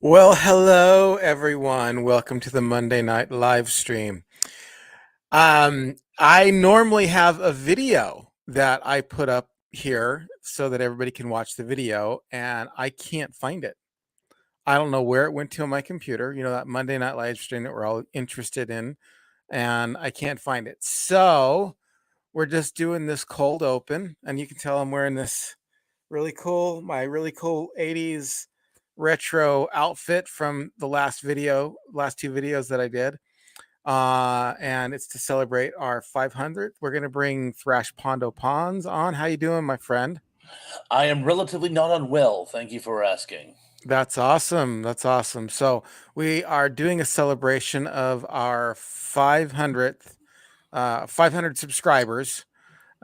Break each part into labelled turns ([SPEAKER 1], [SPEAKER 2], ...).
[SPEAKER 1] Well, hello everyone. Welcome to the Monday night live stream. I normally have a video that I put up here so that everybody can watch the video, and I can't find it. I don't know where it went to on my computer, that Monday night live stream that we're all interested in, and I can't find it. So we're just doing this cold open, and you can tell I'm wearing this my really cool 80s retro outfit from the last two videos that I did. And it's to celebrate our 500th. We're going to bring Thrash Pondo Pons on. How you doing, my friend?
[SPEAKER 2] I am relatively not unwell. Thank you for asking.
[SPEAKER 1] That's awesome. That's awesome. So we are doing a celebration of our 500 subscribers.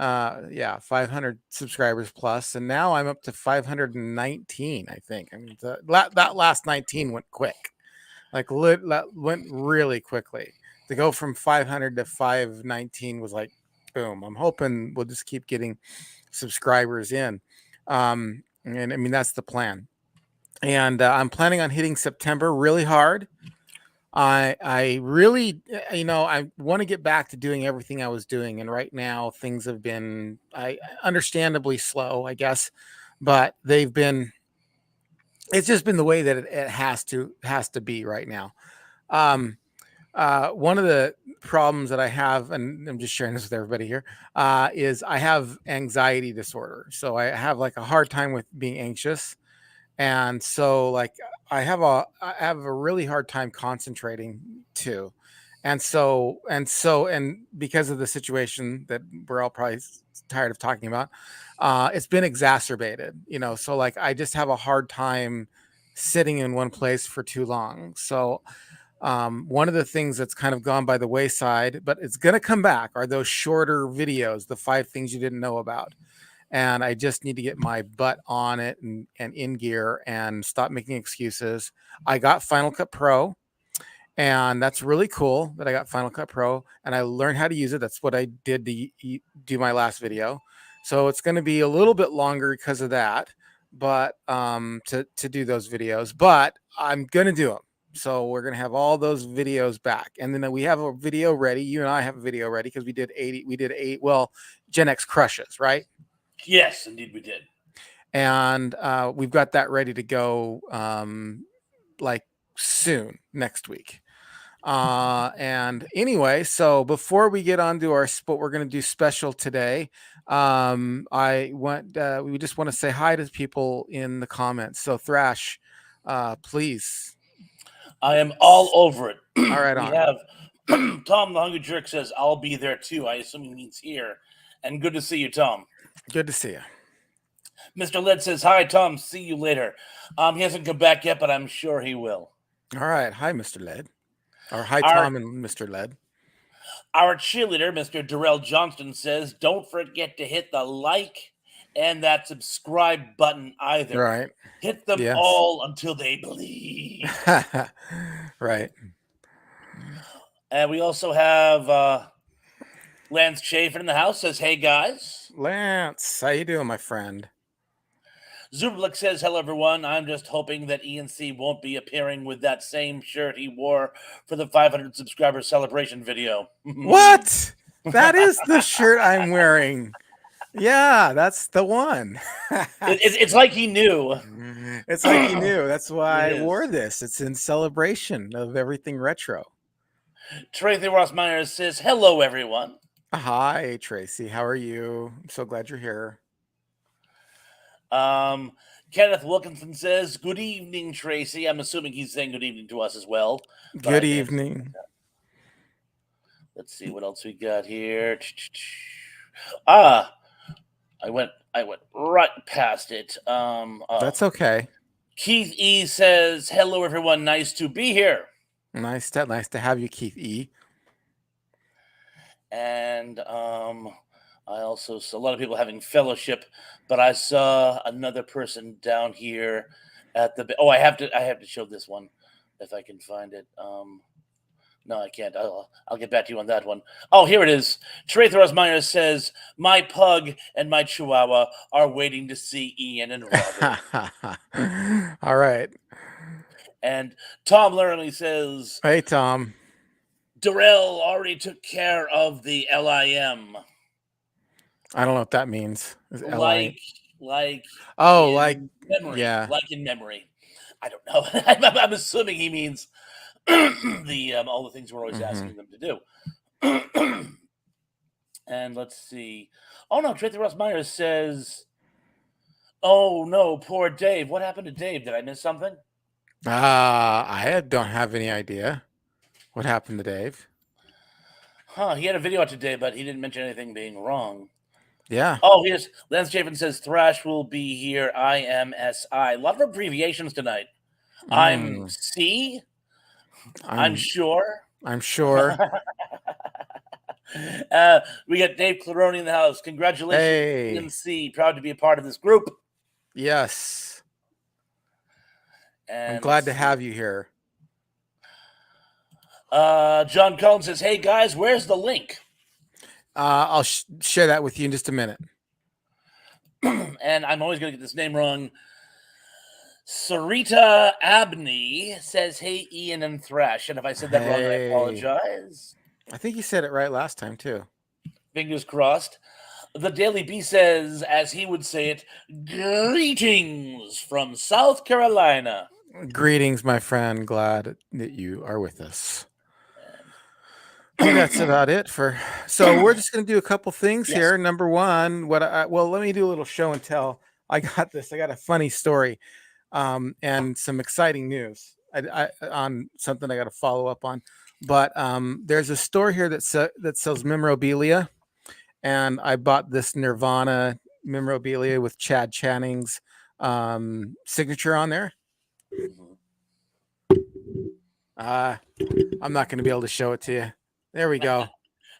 [SPEAKER 1] Yeah, 500 subscribers plus, and now I'm up to 519. I think. I mean, that last 19 went quick, that went really quickly. To go from 500 to 519 was like, boom. I'm hoping we'll just keep getting subscribers in, and I mean that's the plan. And I'm planning on hitting September really hard. I really, I want to get back to doing everything I was doing, and right now things have been, I understandably slow, I guess, but they've been. It's just been the way that it has to be right now. Um, One of the problems that I have, and I'm just sharing this with everybody here, is I have anxiety disorder. So I have like a hard time with being anxious, and so like I have a really hard time concentrating too. And because of the situation that we're all probably tired of talking about, it's been exacerbated, so like I just have a hard time sitting in one place for too long. So one of the things that's kind of gone by the wayside, but it's going to come back, are those shorter videos, the 5 things you didn't know about. And I just need to get my butt on it and in gear and stop making excuses. I got Final Cut Pro, and that's really cool that I got Final Cut Pro and I learned how to use it. That's what I did to do my last video. So it's going to be a little bit longer because of that, but to do those videos, but I'm going to do them. So we're going to have all those videos back. And then we have a video ready. You and I have a video ready because we did eight, well, Gen X crushes, right?
[SPEAKER 2] Yes, indeed we did.
[SPEAKER 1] And we've got that ready to go like soon, next week. And anyway, so before we get on to what we're going to do special today, we just want to say hi to people in the comments. So Thrash, please.
[SPEAKER 2] I am all over it.
[SPEAKER 1] All right,
[SPEAKER 2] We
[SPEAKER 1] on.
[SPEAKER 2] have Tom the Hungry Jerk says, I'll be there too. I assume he means here. And good to see you, Tom.
[SPEAKER 1] Good to see you.
[SPEAKER 2] Mr. Led says, hi, Tom. See you later. He hasn't come back yet, but I'm sure he will.
[SPEAKER 1] All right. Hi, Mr. Led. Or hi,
[SPEAKER 2] Our,
[SPEAKER 1] Tom and Mr. Led.
[SPEAKER 2] our cheerleader, Mr. Darrell Johnston, says, don't forget to hit the like and that subscribe button either.
[SPEAKER 1] Right.
[SPEAKER 2] Hit them
[SPEAKER 1] Yes.
[SPEAKER 2] all until they bleed.
[SPEAKER 1] Right.
[SPEAKER 2] And we also have Lance Schaefer in the house. Says, hey, guys.
[SPEAKER 1] Lance, how you doing, my friend?
[SPEAKER 2] Zublik says, hello, everyone. I'm just hoping that ENC won't be appearing with that same shirt he wore for the 500 subscriber celebration video.
[SPEAKER 1] What? That is the shirt I'm wearing. Yeah, that's the one.
[SPEAKER 2] It's like he knew.
[SPEAKER 1] It's like he knew. That's why I wore this. It's in celebration of everything retro.
[SPEAKER 2] Tracy Ross Myers says, hello, everyone.
[SPEAKER 1] Hi, Tracy. How are you? I'm so glad you're here.
[SPEAKER 2] Kenneth Wilkinson says, good evening, Tracy. I'm assuming he's saying good evening to us as well.
[SPEAKER 1] Good evening.
[SPEAKER 2] Let's see what else we got here. I went right past it.
[SPEAKER 1] That's okay.
[SPEAKER 2] Keith E says, hello, everyone. Nice to be here.
[SPEAKER 1] Nice to have you, Keith E.
[SPEAKER 2] And I also saw a lot of people having fellowship, but I saw another person down here at the. Oh, I have to show this one if I can find it. No, I can't. I'll get back to you on that one. Oh, here it is. Trathros Myers says, my pug and my chihuahua are waiting to see Ian and Robert.
[SPEAKER 1] All right.
[SPEAKER 2] And Tom Laramie says,
[SPEAKER 1] Hey, Tom.
[SPEAKER 2] Darrell already took care of the LIM.
[SPEAKER 1] I don't know what that means. Is L-I...
[SPEAKER 2] Like
[SPEAKER 1] Oh, like,
[SPEAKER 2] in memory.
[SPEAKER 1] yeah.
[SPEAKER 2] Like in memory. I don't know. I'm assuming he means the all the things we're always
[SPEAKER 1] Mm-hmm.
[SPEAKER 2] asking them to do. And let's see. Oh no, Tracy Ross Myers says, "Oh no, poor Dave. What happened to Dave? Did I miss something?"
[SPEAKER 1] Don't have any idea what happened to Dave.
[SPEAKER 2] Huh? He had a video out today, but he didn't mention anything being wrong.
[SPEAKER 1] Yeah.
[SPEAKER 2] Oh, here's Lance Chafin says Thrash will be here. IMSI. A lot of abbreviations tonight. I'm
[SPEAKER 1] Mm,
[SPEAKER 2] C. I'm
[SPEAKER 1] I'm
[SPEAKER 2] sure.
[SPEAKER 1] I'm sure.
[SPEAKER 2] We got Dave Claroni in the house. Congratulations,
[SPEAKER 1] Hey.
[SPEAKER 2] PNC. Proud to be a part of this group.
[SPEAKER 1] Yes. I'm
[SPEAKER 2] And
[SPEAKER 1] glad
[SPEAKER 2] let's
[SPEAKER 1] to
[SPEAKER 2] see.
[SPEAKER 1] have you here.
[SPEAKER 2] John Cullen says, "Hey guys, where's the link?"
[SPEAKER 1] I'll share that with you in just a minute.
[SPEAKER 2] And I'm always going to get this name wrong. Sarita Abney says, "Hey Ian and Thrash." And if I said that wrong, I
[SPEAKER 1] Hey.
[SPEAKER 2] apologize.
[SPEAKER 1] I think you said it right last time too.
[SPEAKER 2] Fingers crossed. The Daily Bee says, as he would say it, greetings from South Carolina.
[SPEAKER 1] Greetings, my friend. Glad that you are with us. I think that's about it for. So we're just going to do a couple things
[SPEAKER 2] Yes.
[SPEAKER 1] here. Number one, well, let me do a little show and tell. I got this. I got a funny story, and some exciting news on something I got to follow up on. But there's a store here that sells memorabilia, and I bought this Nirvana memorabilia with Chad Channing's signature on there. I'm not going to be able to show it to you. There we go.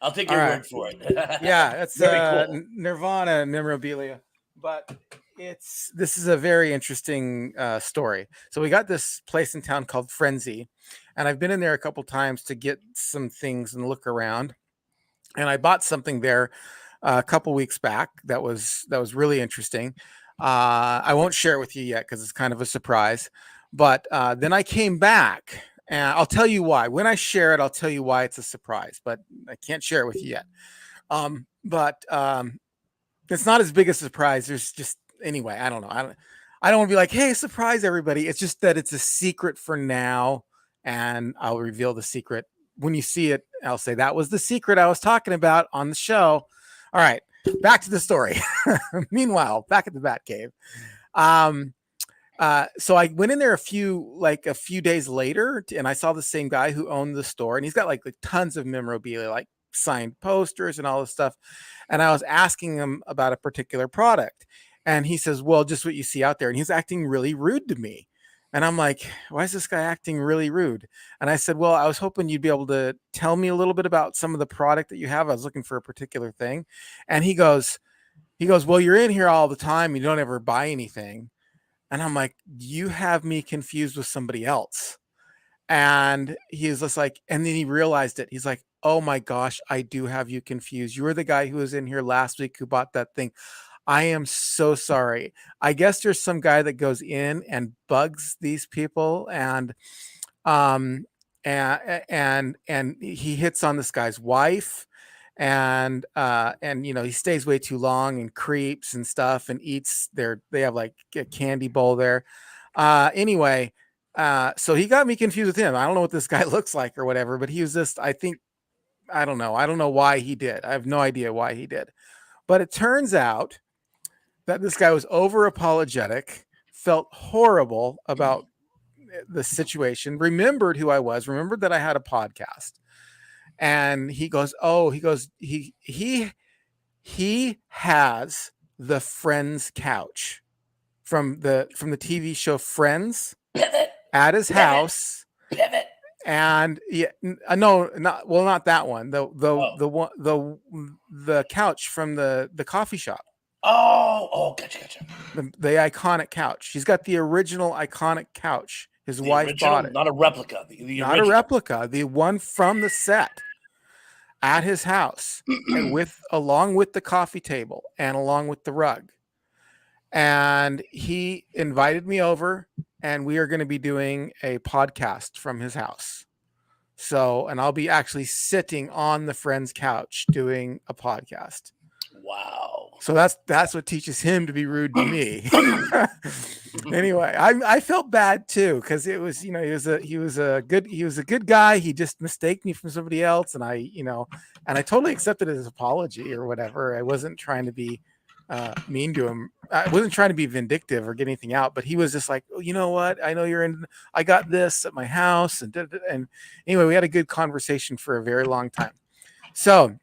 [SPEAKER 2] I'll take
[SPEAKER 1] All
[SPEAKER 2] your
[SPEAKER 1] right.
[SPEAKER 2] word for it.
[SPEAKER 1] Yeah, it's
[SPEAKER 2] very cool.
[SPEAKER 1] Nirvana memorabilia, but this is a very interesting story. So we got this place in town called Frenzy, and I've been in there a couple times to get some things and look around. And I bought something there a couple weeks back that was really interesting. I won't share it with you yet because it's kind of a surprise. But then I came back, and I'll tell you why. When I share it, I'll tell you why it's a surprise. But I can't share it with you yet. But it's not as big a surprise. There's just anyway. I don't know. I don't want to be like, hey, surprise everybody. It's just that it's a secret for now, and I'll reveal the secret when you see it. I'll say that was the secret I was talking about on the show. All right, back to the story. Meanwhile, back at the Batcave. So I went in there a few days later, and I saw the same guy who owned the store, and he's got like tons of memorabilia, like signed posters and all this stuff. And I was asking him about a particular product, and he says, "Well, just what you see out there." And he's acting really rude to me. And I'm like, "Why is this guy acting really rude?" And I said, "Well, I was hoping you'd be able to tell me a little bit about some of the product that you have. I was looking for a particular thing." And he goes, "Well, you're in here all the time. You don't ever buy anything." And I'm like, "You have me confused with somebody else." And he's just like, and then he realized it. He's like, "Oh my gosh, I do have you confused. You were the guy who was in here last week who bought that thing. I am so sorry. I guess there's some guy that goes in and bugs these people, um and he hits on this guy's wife, and he stays way too long and creeps and stuff and eats they have like a candy bowl there. Anyway, so he got me confused with him. I don't know what this guy looks like or whatever, but he was just, I think, I don't know. I don't know why he did. I have no idea why he did. But it turns out that this guy was over apologetic, felt horrible about the situation, remembered who I was, remembered that I had a podcast. And he goes, "Oh, he has the Friends couch from the TV show Friends
[SPEAKER 2] Pivot.
[SPEAKER 1] at his
[SPEAKER 2] Pivot.
[SPEAKER 1] house."
[SPEAKER 2] Pivot.
[SPEAKER 1] And no, not that one.
[SPEAKER 2] Oh.
[SPEAKER 1] The couch from the coffee shop.
[SPEAKER 2] Oh, gotcha.
[SPEAKER 1] The iconic couch. He's got the original iconic couch. His
[SPEAKER 2] The
[SPEAKER 1] wife
[SPEAKER 2] original,
[SPEAKER 1] bought it.
[SPEAKER 2] not a replica. The
[SPEAKER 1] Not a
[SPEAKER 2] original.
[SPEAKER 1] replica, the one from the set at his house, and along with the coffee table and along with the rug. And he invited me over and we are going to be doing a podcast from his house. So, and I'll be actually sitting on the friend's couch doing a podcast.
[SPEAKER 2] Wow.
[SPEAKER 1] So that's what teaches him to be rude to me. Anyway, I felt bad too, because it was, he was a good guy. He just mistaked me from somebody else, and I totally accepted his apology or whatever. I wasn't trying to be mean to him. I wasn't trying to be vindictive or get anything out, but he was just like, oh, you know what? I know I got this at my house, and anyway, we had a good conversation for a very long time. So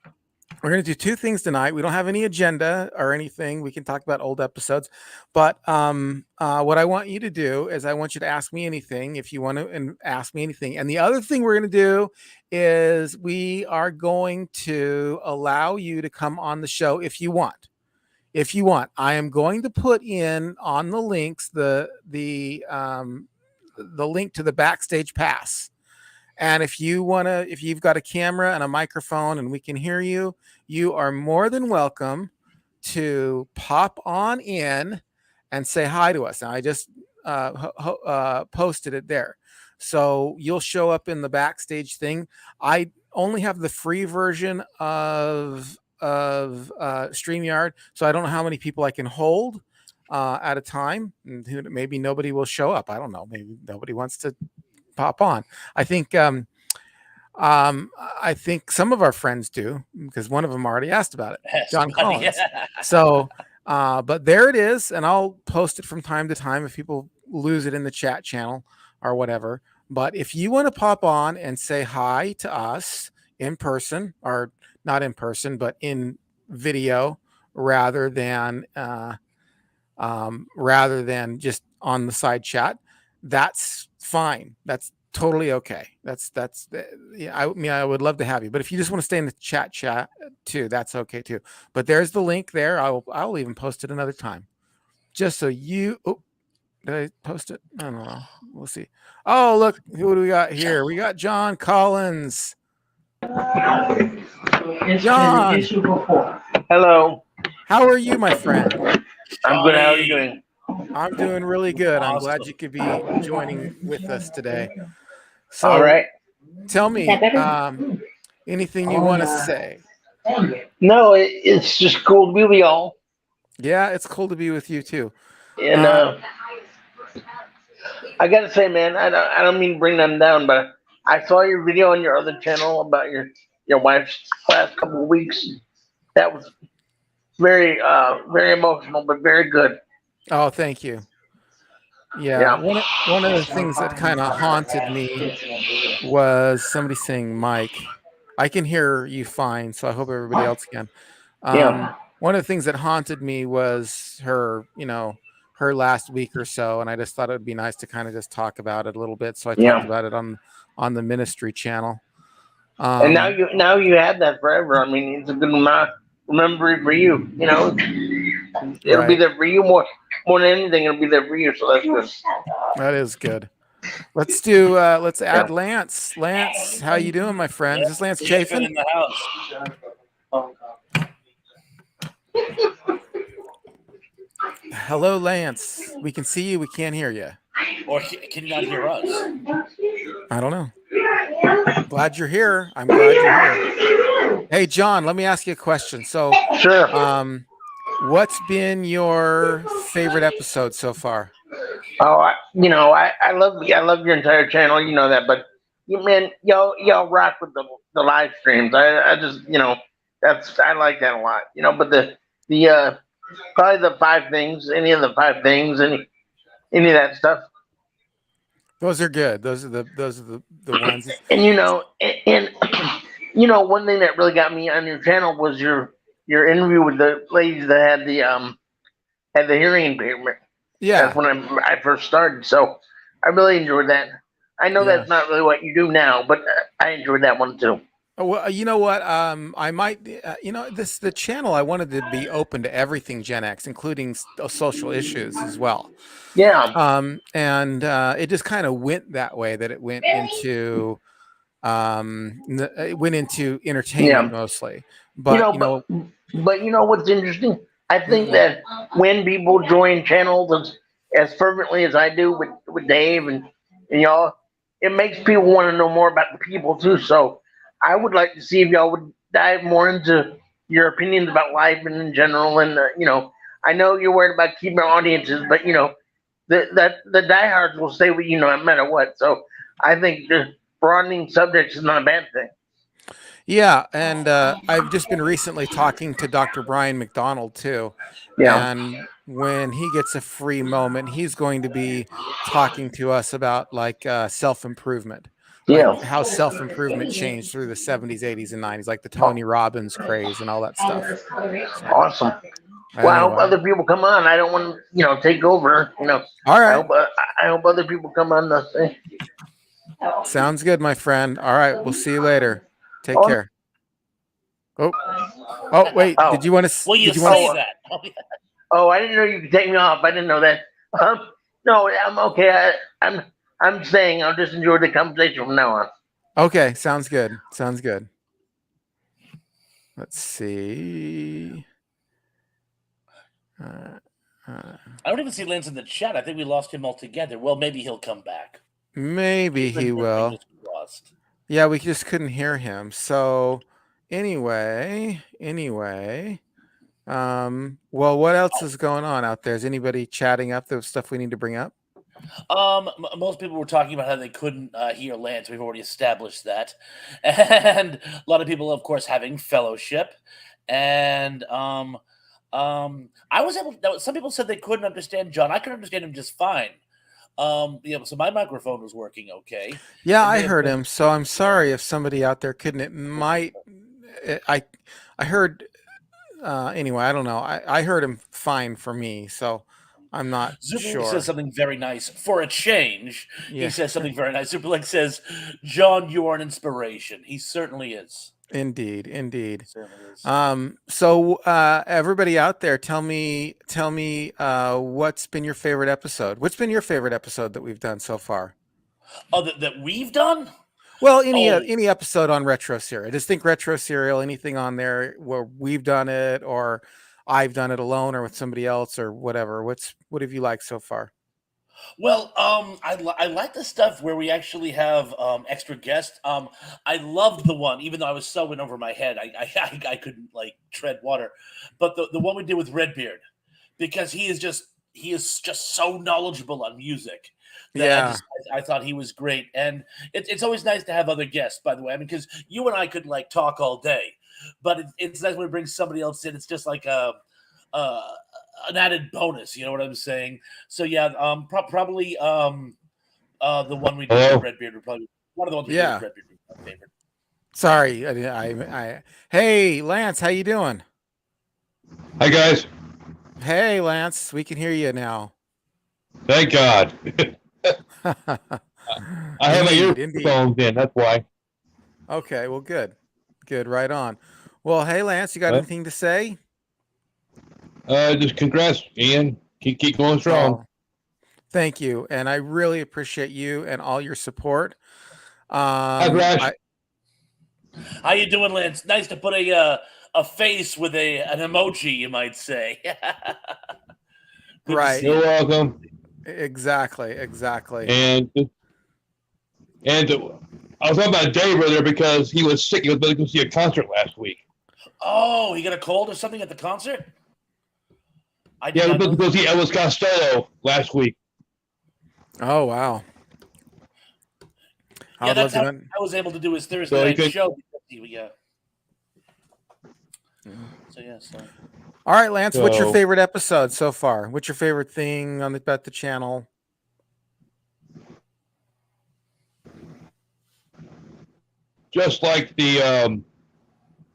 [SPEAKER 1] we're going to do two things tonight. We don't have any agenda or anything. We can talk about old episodes, but what I want you to do is I want you to ask me anything if you want to, and ask me anything. And the other thing we're going to do is we are going to allow you to come on the show if you want. If you want, I am going to put in on the links the link to the backstage pass. And if you've got a camera and a microphone and we can hear you, you are more than welcome to pop on in and say hi to us. Now, I just posted it there. So you'll show up in the backstage thing. I only have the free version of StreamYard, so I don't know how many people I can hold at a time. Maybe nobody will show up. I don't know. Maybe nobody wants to pop on. I think some of our friends do, because one of them already asked about it, John Collins. So, but there it is, and I'll post it from time to time if people lose it in the chat channel or whatever. But if you want to pop on and say hi to us in person, or not in person, but in video, rather than just on the side chat, that's fine. That's totally okay. I would love to have you, but if you just want to stay in the chat too, that's okay too. But there's the link there. I'll even post it another time, just so you. Oh, did I post it? I don't know. We'll see. Oh, look, who do we got here? We got John Collins. John,
[SPEAKER 3] hello.
[SPEAKER 1] How are you, my friend?
[SPEAKER 3] I'm good. How are you doing?
[SPEAKER 1] I'm doing really good. I'm glad you could be joining with us today. So,
[SPEAKER 3] all right.
[SPEAKER 1] Tell me anything you want to say.
[SPEAKER 3] No, it's just cool to be with y'all.
[SPEAKER 1] Yeah, it's cool to be with you too.
[SPEAKER 3] And I gotta say, man, I don't mean to bring them down, but I saw your video on your other channel about your wife's last couple of weeks. That was very very emotional, but very good.
[SPEAKER 1] Oh, thank you. Yeah. One of the things that kind of haunted me was somebody saying, Mike. I can hear you fine, so I hope everybody else can. One of the things that haunted me was her last week or so, and I just thought it would be nice to kind of just talk about it a little bit. So I talked about it on the ministry channel.
[SPEAKER 3] And now you have that forever. I mean, it's a good memory for you. It'll be there for you more than anything. It'll be there for you. So that's good.
[SPEAKER 1] That is good. Let's add Lance. Lance, how you doing, my friend? Is this Lance Chafin?
[SPEAKER 2] In the house.
[SPEAKER 1] Hello, Lance. We can see you. We can't hear you.
[SPEAKER 2] Or can you not hear us?
[SPEAKER 1] I don't know. Glad you're here. I'm glad you're here. Hey, John, let me ask you a question. So,
[SPEAKER 3] sure.
[SPEAKER 1] What's been your favorite episode so far?
[SPEAKER 3] Oh, I love your entire channel. You know that, but y'all rock with the live streams. I just I like that a lot. But the probably the 5 things, any of the 5 things, any of that stuff.
[SPEAKER 1] Those are good. Those are the ones.
[SPEAKER 3] And one thing that really got me on your channel was your interview with the ladies that had the hearing impairment.
[SPEAKER 1] Yeah,
[SPEAKER 3] that's when I first started. So I really enjoyed that. I know that's not really what you do now, but I enjoyed that one too.
[SPEAKER 1] Well, you know what? I might, the channel, I wanted to be open to everything Gen X, including social issues as well.
[SPEAKER 3] Yeah.
[SPEAKER 1] And it just kind of went that way, that it went into entertainment mostly. But
[SPEAKER 3] but what's interesting? I think that when people join channels, as fervently as I do with Dave and y'all, it makes people want to know more about the people too. So I would like to see if y'all would dive more into your opinions about life and in general. And I know you're worried about keeping audiences, but the diehards will stay with you no matter what. So I think the broadening subjects is not a bad thing.
[SPEAKER 1] Yeah, and I've just been recently talking to Dr. Brian McDonald too,
[SPEAKER 3] Yeah,
[SPEAKER 1] and when he gets a free moment, he's going to be talking to us about like self-improvement, like
[SPEAKER 3] yeah,
[SPEAKER 1] how self-improvement changed through the 70s, 80s, and 90s, like the Tony Robbins craze and all that stuff. So
[SPEAKER 3] awesome. Well, I hope
[SPEAKER 1] anyway,
[SPEAKER 3] other people come on. I don't want to take over.
[SPEAKER 1] all
[SPEAKER 3] I
[SPEAKER 1] right,
[SPEAKER 3] hope I hope other people come on the thing.
[SPEAKER 1] sounds good, my friend. All right, we'll see you later. Take
[SPEAKER 3] Oh,
[SPEAKER 1] care. Oh, oh, wait,
[SPEAKER 3] oh,
[SPEAKER 2] Well, you
[SPEAKER 1] did you want
[SPEAKER 2] say
[SPEAKER 3] oh,
[SPEAKER 1] to?
[SPEAKER 2] that.
[SPEAKER 3] oh! I didn't know you could take me off. I didn't know that. No, I'm okay. I'm saying I'll just enjoy the conversation from now on.
[SPEAKER 1] Okay, sounds good. Sounds good. Let's see. Uh, uh,
[SPEAKER 2] I don't even see Lance in the chat. I think we lost him altogether. Well, maybe he'll come back.
[SPEAKER 1] maybe
[SPEAKER 2] Keep
[SPEAKER 1] he
[SPEAKER 2] our
[SPEAKER 1] will.
[SPEAKER 2] fingers crossed.
[SPEAKER 1] Yeah, we just couldn't hear him. So anyway, well, what else is going on out there? Is anybody chatting up the stuff we need to bring up?
[SPEAKER 2] Most people were talking about how they couldn't hear Lance. We've already established that, and a lot of people, of course, having fellowship. And I was able. Some people said they couldn't understand John. I could understand him just fine. So my microphone was working okay.
[SPEAKER 1] Yeah,
[SPEAKER 2] It
[SPEAKER 1] I
[SPEAKER 2] may have
[SPEAKER 1] heard
[SPEAKER 2] been
[SPEAKER 1] him. So I'm sorry if somebody out there couldn't. It might. I heard. Anyway, I don't know. I heard him fine for me, so I'm not
[SPEAKER 2] Zupalik says
[SPEAKER 1] sure.
[SPEAKER 2] something very nice for a change. He
[SPEAKER 1] Yeah,
[SPEAKER 2] says something very nice. Zupalik says, "John, you are an inspiration." He certainly is.
[SPEAKER 1] indeed, indeed.
[SPEAKER 2] Certainly is.
[SPEAKER 1] So everybody out there, tell me, what's been your favorite episode? What's been your favorite episode that we've done so far?
[SPEAKER 2] Oh, that we've done.
[SPEAKER 1] Well,
[SPEAKER 2] Oh,
[SPEAKER 1] any episode on Retro Serial. Just think Retro Serial. Anything on there where we've done it, or I've done it alone, or with somebody else, or whatever. What have you liked so far?
[SPEAKER 2] well, I like the stuff where we actually have extra guests. I loved the one, even though I was so in over my head, I couldn't like tread water. But the one we did with Redbeard, because he is just so knowledgeable on music that
[SPEAKER 1] Yeah,
[SPEAKER 2] I thought he was great. And it's always nice to have other guests, by the way. I mean, because you and I could like talk all day, but it's nice when we bring somebody else in. It's just like a an added bonus. You know what I'm saying? So yeah, probably the one we did with
[SPEAKER 4] Hello.
[SPEAKER 2] Redbeard would probably one of the ones we did
[SPEAKER 1] yeah.
[SPEAKER 2] with Redbeard would be my favorite.
[SPEAKER 1] Sorry, Hey, Lance, how you doing?
[SPEAKER 4] Hi guys.
[SPEAKER 1] Hey, Lance, we can hear you now.
[SPEAKER 4] Thank God. I have my
[SPEAKER 1] Indeed.
[SPEAKER 4] earphones in. That's why.
[SPEAKER 1] Okay, well, good, right on. Well, hey, Lance, you got anything to say?
[SPEAKER 4] Just congrats, Ian. Keep going strong.
[SPEAKER 1] Oh, thank you, and I really appreciate you and all your support.
[SPEAKER 4] Hi, Rash.
[SPEAKER 2] How you doing, Lance? Nice to put a face with an emoji, you might say. Good
[SPEAKER 1] Right.
[SPEAKER 2] to see you.
[SPEAKER 4] You're welcome.
[SPEAKER 1] Exactly.
[SPEAKER 4] And I was talking about Dave earlier because he was sick. He was going to go see a concert last week.
[SPEAKER 2] Oh, he got a cold or something at the concert?
[SPEAKER 4] He was supposed to go see Elvis Costello last week.
[SPEAKER 1] Oh, wow.
[SPEAKER 2] Yeah, that's how I was able to do his Thursday night show. Yeah. So yeah. So.
[SPEAKER 1] All right, Lance. What's your favorite episode so far? What's your favorite thing on about the channel?
[SPEAKER 4] Just like the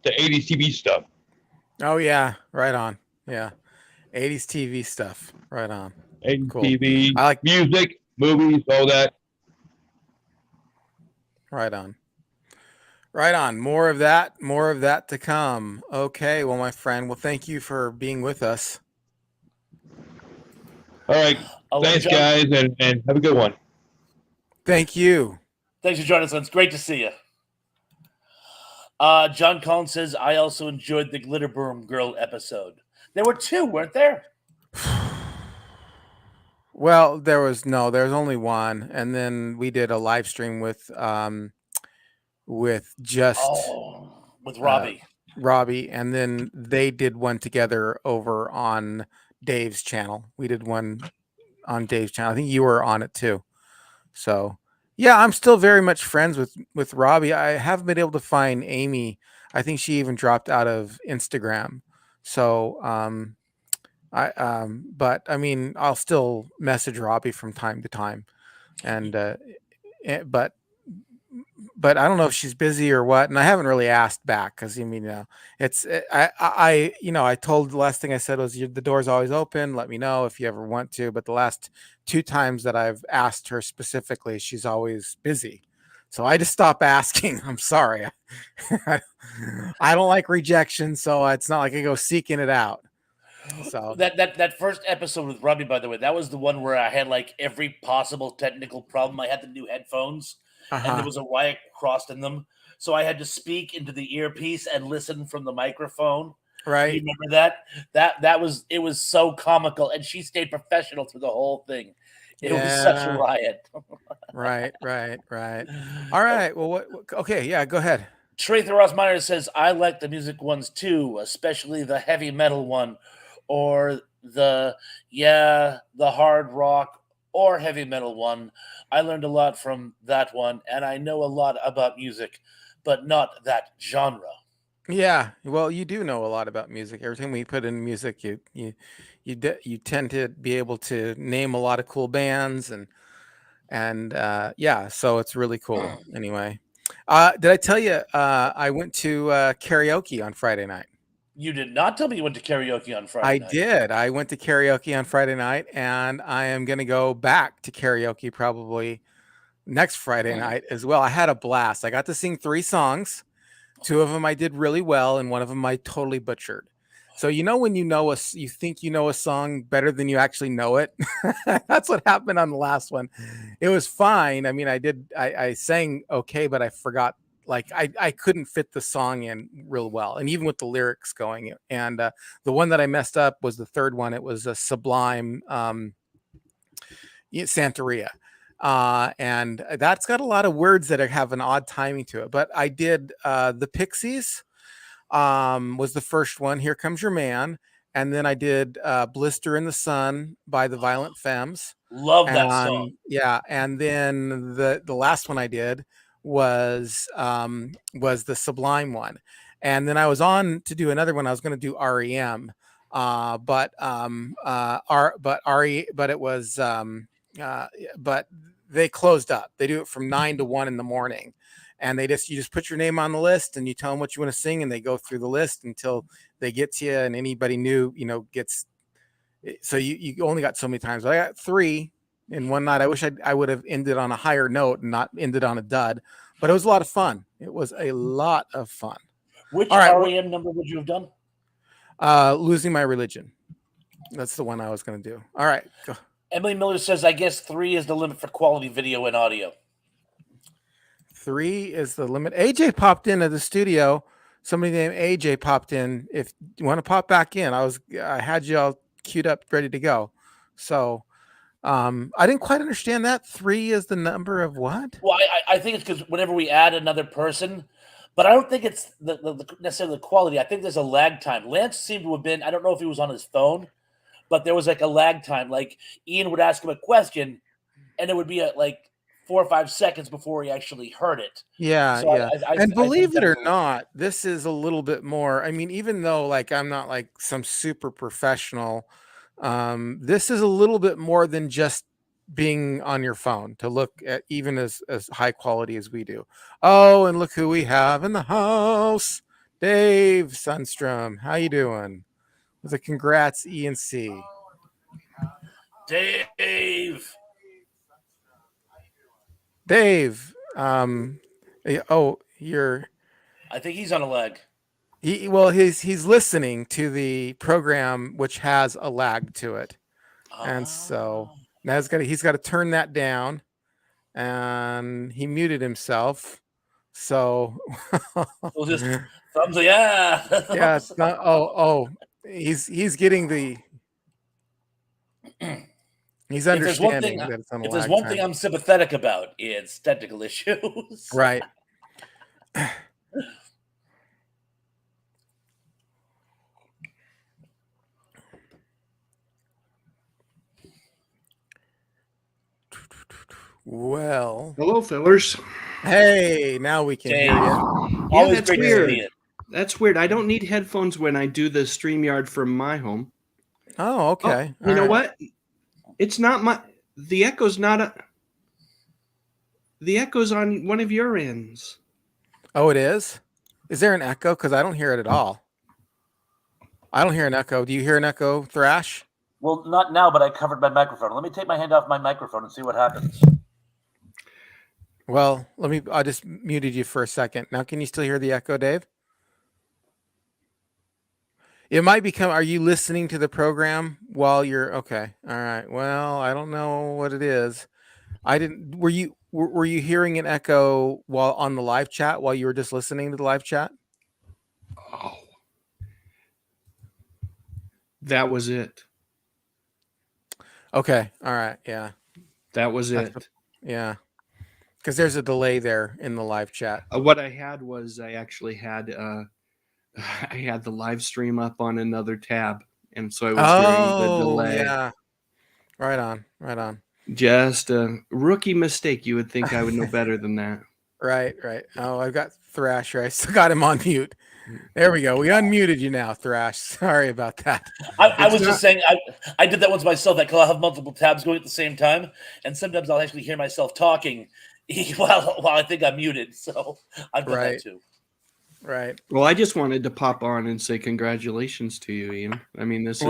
[SPEAKER 4] 80s TV stuff.
[SPEAKER 1] Oh yeah, right on. Yeah, 80s TV stuff. Right on.
[SPEAKER 4] 80s
[SPEAKER 1] Cool.
[SPEAKER 4] TV.
[SPEAKER 1] I like
[SPEAKER 4] music, movies, all that.
[SPEAKER 1] Right on. Right on. More of that to come. Okay, well, my friend, well, thank you for being with us.
[SPEAKER 4] All right. Thanks,
[SPEAKER 2] John,
[SPEAKER 4] guys, and have a good one.
[SPEAKER 1] Thank you.
[SPEAKER 2] Thanks for joining us. It's great to see you. John Collins says, I also enjoyed the Glitterboom Girl episode. There were two, weren't there?
[SPEAKER 1] Well, there was only one, and then we did a live stream with just
[SPEAKER 2] Oh, with
[SPEAKER 1] uh,
[SPEAKER 2] Robbie.
[SPEAKER 1] Robbie, and then they did one together over on Dave's channel. We did one on Dave's channel. I think you were on it too. So yeah, I'm still very much friends with Robbie. I haven't been able to find Amy. I think she even dropped out of Instagram. So but I mean, I'll still message Robbie from time to time, and but I don't know if she's busy or what, and I haven't really asked back because you mean, it's I told the last thing I said was the door's always open. Let me know if you ever want to. But the last two times that I've asked her specifically, she's always busy, so I just stop asking. I'm sorry, I don't like rejection, so it's not like I go seeking it out. So
[SPEAKER 2] That first episode with Robbie, by the way, that was the one where I had like every possible technical problem. I had the new headphones, and there
[SPEAKER 1] uh-huh.
[SPEAKER 2] was a wire crossed in them, so I had to speak into the earpiece and listen from the microphone. Do you
[SPEAKER 1] Right.
[SPEAKER 2] remember that? That was it was so comical, and she stayed professional through the whole thing. It was such a
[SPEAKER 1] Yeah.
[SPEAKER 2] riot.
[SPEAKER 1] Right. All right. Well, okay. Yeah. Go ahead.
[SPEAKER 2] Trey Rossmeyer says, I like the music ones too, especially the heavy metal one, or the hard rock or heavy metal one. I learned a lot from that one, and I know a lot about music, but not that genre.
[SPEAKER 1] Yeah, well, you do know a lot about music. Every time we put in music, you tend to be able to name a lot of cool bands, and yeah, so it's really cool. Anyway, did I tell you I went to karaoke on Friday night?
[SPEAKER 2] You did not tell me you went to karaoke on Friday
[SPEAKER 1] I
[SPEAKER 2] night.
[SPEAKER 1] did. I went to karaoke on Friday night, and I am going to go back to karaoke probably next Friday night as well. I had a blast. I got to sing 3 songs. 2 of them I did really well, and one of them I totally butchered. So when you think you know a song better than you actually know it. That's what happened on the last one. It was fine. I mean, I sang okay, but I forgot. Like I couldn't fit the song in real well, and even with the lyrics going. And the one that I messed up was the third one. It was a Sublime Santeria. And that's got a lot of words that have an odd timing to it. But I did the Pixies was the first one. Here Comes Your Man. And then I did Blister in the Sun by the Violent Femmes.
[SPEAKER 2] Love that song.
[SPEAKER 1] And yeah, and then the last one I did was the Sublime one. And then I was on to do another one. I was going to do REM. But it was uh, but they closed up. They do it from 9 to 1 in the morning, and you just put your name on the list and you tell them what you want to sing, and they go through the list until they get to you, and anybody new gets. So you only got so many times. But I got 3 in one night. I wish I would have ended on a higher note and not ended on a dud, but it was a lot of fun. It was a lot of fun.
[SPEAKER 2] Which
[SPEAKER 1] All right,
[SPEAKER 2] REM number would you have done?
[SPEAKER 1] Losing My Religion. That's the one I was going to do. All right, go.
[SPEAKER 2] Emily Miller says, I guess 3 is the limit for quality video and audio.
[SPEAKER 1] 3 is the limit. AJ popped into the studio. Somebody named AJ popped in. If you want to pop back in, I had you all queued up, ready to go. So I didn't quite understand that. 3 is the number of what?
[SPEAKER 2] Well, I think it's because whenever we add another person, but I don't think it's necessarily the quality. I think there's a lag time. Lance seemed to have been, I don't know if he was on his phone, but there was like a lag time. Like Ian would ask him a question, and it would be like 4 or 5 seconds before he actually heard it.
[SPEAKER 1] Yeah,
[SPEAKER 2] So
[SPEAKER 1] yeah. And
[SPEAKER 2] I think
[SPEAKER 1] believe it
[SPEAKER 2] that's
[SPEAKER 1] or not, this is a little bit more. I mean, even though like I'm not like some super professional, this is a little bit more than just being on your phone to look at, even as high quality as we do. Oh, and look who we have in the house. Dave Sunstrom. How you doing? With a congrats, ENC.
[SPEAKER 2] Dave.
[SPEAKER 1] Dave. Oh, you're
[SPEAKER 2] I think he's on a lag.
[SPEAKER 1] he's listening to the program which has a lag to it, and so now he's got to turn that down, and he muted himself. So
[SPEAKER 2] We'll just thumbs up. Yeah.
[SPEAKER 1] yeah, it's not. He's getting the He's
[SPEAKER 2] If there's one
[SPEAKER 1] understanding
[SPEAKER 2] thing,
[SPEAKER 1] that it's on a
[SPEAKER 2] if there's
[SPEAKER 1] lag
[SPEAKER 2] one
[SPEAKER 1] time.
[SPEAKER 2] thing I'm sympathetic about, it's technical issues.
[SPEAKER 1] Right. Well,
[SPEAKER 5] Hello, fellers.
[SPEAKER 1] hey, now we can hear
[SPEAKER 2] Dave,
[SPEAKER 1] you.
[SPEAKER 5] Yeah,
[SPEAKER 2] always
[SPEAKER 5] that's
[SPEAKER 2] great to
[SPEAKER 5] weird.
[SPEAKER 2] see it.
[SPEAKER 5] That's weird. I don't need headphones when I do the StreamYard from my home.
[SPEAKER 1] Oh,
[SPEAKER 5] Oh,
[SPEAKER 1] okay.
[SPEAKER 5] you know what? It's not my. The echo's not a. The echo's on one of your ends.
[SPEAKER 1] Oh, it is? Is there an echo? Because I don't hear it at all. I don't hear an echo. Do you hear an echo, Thrash?
[SPEAKER 2] Well, not now, but I covered my microphone. Let me take my hand off my microphone and see what happens.
[SPEAKER 1] Well, I just muted you for a second. Now, can you still hear the echo, Dave? It might become, are you listening to the program while you're, okay. All right. Well, I don't know what it is. Were you hearing an echo while on the live chat while you were just listening to the live chat?
[SPEAKER 5] Oh. That was it.
[SPEAKER 1] Okay. All right. Yeah.
[SPEAKER 5] That was it.
[SPEAKER 1] Yeah. Because there's a delay there in the live chat.
[SPEAKER 5] What I had was I actually had I had the live stream up on another tab, and so I was hearing the delay.
[SPEAKER 1] Yeah. Right on. Right on.
[SPEAKER 5] Just a rookie mistake. You would think I would know better than that.
[SPEAKER 1] Right. Right. Oh, I've got Thrasher. I still got him on mute. There we go. We unmuted you now, Thrash. Sorry about that.
[SPEAKER 2] I was just saying, I did that once myself. I'll have multiple tabs going at the same time, and sometimes I'll actually hear myself talking while I think I'm muted. So I've done that too.
[SPEAKER 1] Right.
[SPEAKER 5] Well, I just wanted to pop on and say congratulations to you, Ian. I mean, this is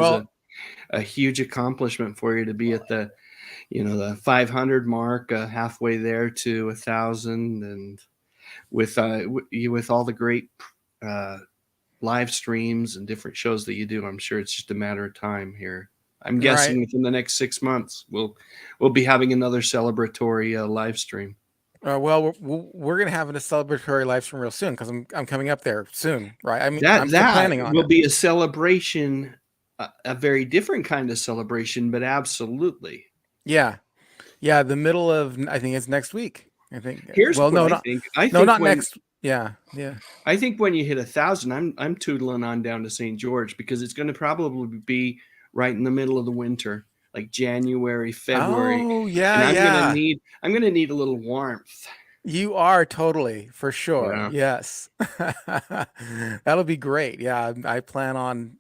[SPEAKER 5] a huge accomplishment for you to be at the 500 mark, halfway there to 1,000, and with all the great live streams and different shows that you do. I'm sure it's just a matter of time here. I'm guessing within the next 6 months we'll be having another celebratory live stream.
[SPEAKER 1] Well, we're gonna have a celebratory live stream real soon because I'm coming up there soon, right? I mean,
[SPEAKER 5] I'm
[SPEAKER 1] planning on
[SPEAKER 5] will be a celebration, a very different kind of celebration, but absolutely.
[SPEAKER 1] Yeah. The middle of, I think it's next week. I think.
[SPEAKER 5] Here's what I think.
[SPEAKER 1] Not next. Yeah.
[SPEAKER 5] I think when you hit 1,000, I'm tootling on down to St. George because it's going to probably be right in the middle of the winter, like January, February.
[SPEAKER 1] Oh yeah,
[SPEAKER 5] and I'm gonna need a little warmth.
[SPEAKER 1] You are totally, for sure.
[SPEAKER 5] Yeah.
[SPEAKER 1] Yes. That'll be great. Yeah, I plan on.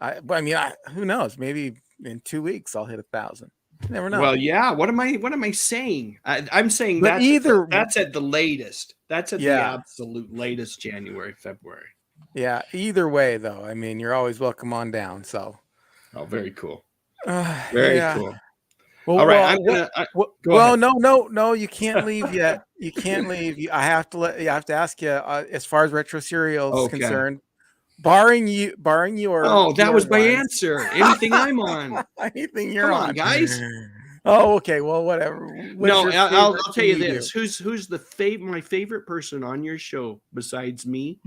[SPEAKER 1] Who knows? Maybe in 2 weeks I'll hit 1,000. Never know.
[SPEAKER 5] Well, yeah. What am I saying? I'm saying
[SPEAKER 1] But
[SPEAKER 5] that's at the latest. That's at the absolute latest, January, February.
[SPEAKER 1] Yeah. Either way, though, I mean, you're always welcome on down. So.
[SPEAKER 5] Oh, very cool. Very cool.
[SPEAKER 1] Well,
[SPEAKER 5] all right. Go ahead.
[SPEAKER 1] No. You can't leave yet. You can't leave. I have to ask you. As far as retro serials is concerned, barring your.
[SPEAKER 5] Oh, that was my answer. Anything I'm on.
[SPEAKER 1] Anything you're
[SPEAKER 5] on, guys.
[SPEAKER 1] Oh, okay. Well, whatever.
[SPEAKER 5] I'll tell you this. Who's my favorite person on your show besides me?